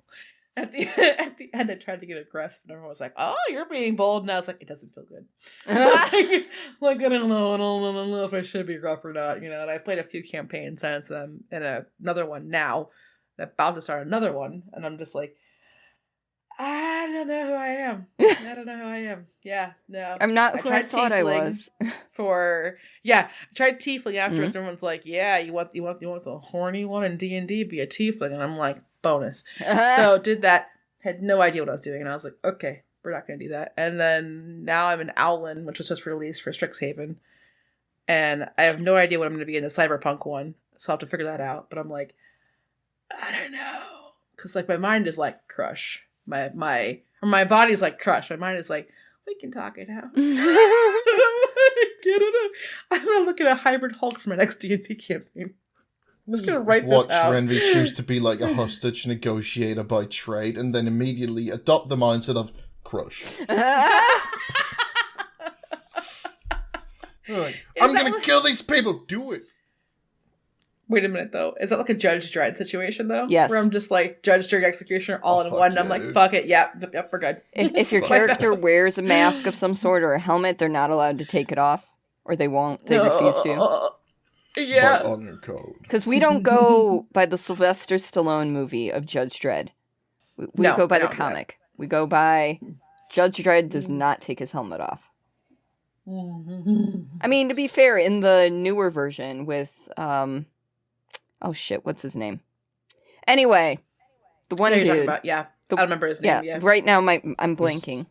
At the end, I tried to get aggressive, and everyone was like, "Oh, you're being bold." And I was like, "It doesn't feel good." Like I don't know if I should be rough or not, you know. And I played a few campaigns since then, and another one now. I'm about to start another one, and I'm just like, I don't know who I am. Yeah, no. I'm not who I thought I was. I tried tiefling afterwards. Mm-hmm. Everyone's like, "Yeah, you want the horny one in D&D, be a tiefling," and I'm like, bonus. So did that. Had no idea what I was doing, and I was like, okay, we're not gonna do that. And then now I'm an Owlin, which was just released for Strixhaven, and I have no idea what I'm gonna be in the cyberpunk one, so I'll have to figure that out. But I'm like, I don't know, because like my mind is like Crush. My body's like Crush. My mind is like, we can talk it out. Get it? I'm gonna look at a hybrid Hulk for my next D&D campaign. I'm just gonna write this out. Watch Rhenvi choose to be like a hostage negotiator by trade, and then immediately adopt the mindset of Crush. Like, I'm gonna kill these people. Do it. Wait a minute, though. Is that like a Judge Dredd situation, though? Yes. Where I'm just like Judge Dredd Executioner all in one, and I'm like, fuck it, yep, we're good. If your character wears a mask of some sort or a helmet, they're not allowed to take it off, or they won't. They refuse to. Yeah. By honor code. Because we don't go by the Sylvester Stallone movie of Judge Dredd. We go by the comic. We go by Judge Dredd does not take his helmet off. I mean, to be fair, in the newer version with oh shit, what's his name? Anyway, the one dude. Talking about, I don't remember his name. Yeah, right now I'm blanking.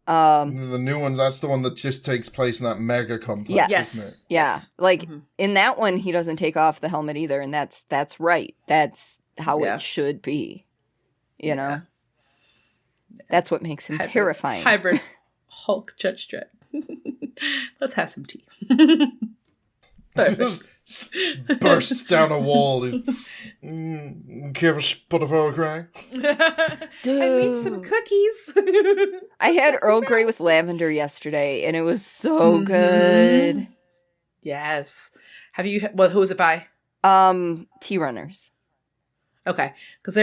The new one, that's the one that just takes place in that mega complex, isn't it? Yeah. Yes. Like in that one, he doesn't take off the helmet either, and that's right. That's how it should be. You know, that's what makes him terrifying. Hybrid Hulk Judge Dredd. Let's have some tea. Just bursts down a wall. Care for a spot of Earl Grey? Dude. I made some cookies. I had Earl Grey with lavender yesterday, and it was so good. Yes. Have you? Well, who was it by? Tea Runners. Okay, because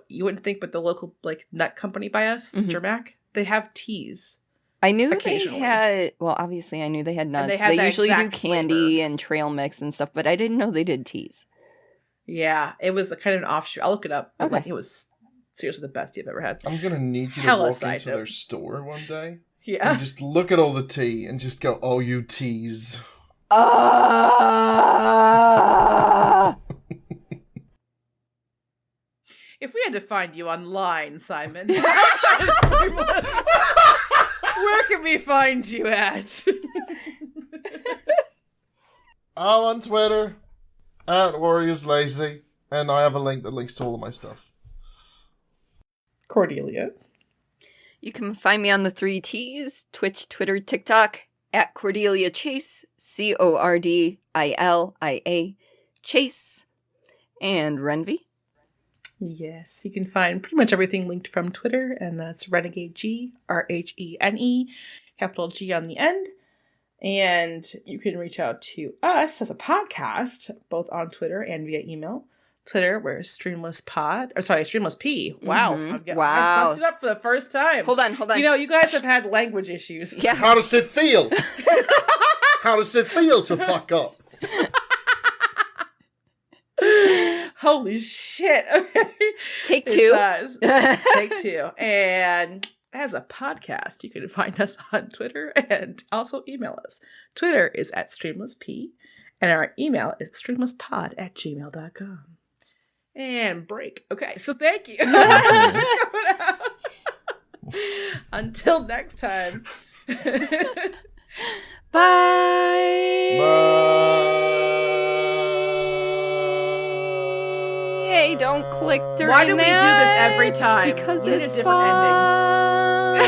you wouldn't think, but the local like nut company by us, Germac, they have teas. I knew they had, well, obviously I knew they had nuts. They usually do candy and trail mix and stuff, but I didn't know they did teas. Yeah, it was a kind of an offshoot. I'll look it up. But like, it was seriously the best tea I've ever had. I'm going to need you to walk into their store one day. Yeah. And just look at all the tea and just go, oh, you teas. If we had to find you online, Simon, where can we find you at? I'm on Twitter at WarriorsLazy, and I have a link that links to all of my stuff. Cordelia. You can find me on the 3 T's, Twitch, Twitter, TikTok, at Cordelia Chase, Cordilia Chase, and Rhenvi. Yes, you can find pretty much everything linked from Twitter, and that's Renegade G, Rhene, capital G on the end. And you can reach out to us as a podcast, both on Twitter and via email. Twitter, we're Streamless P. Wow. Mm-hmm. Wow. I fucked it up for the first time. Hold on. You know, you guys have had language issues. Yeah. How does it feel? How does it feel to fuck up? Holy shit. Okay. Take 2. Take 2. And as a podcast, you can find us on Twitter and also email us. Twitter is at StreamlessP, and our email is streamlesspod@gmail.com. And break. Okay, so thank you. Until next time. Bye. Bye. Hey, don't click during Why do we do this every that, time? Because We need a it's different fun.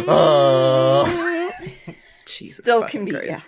Uh, Jesus Still fucking can be, Christ. yeah.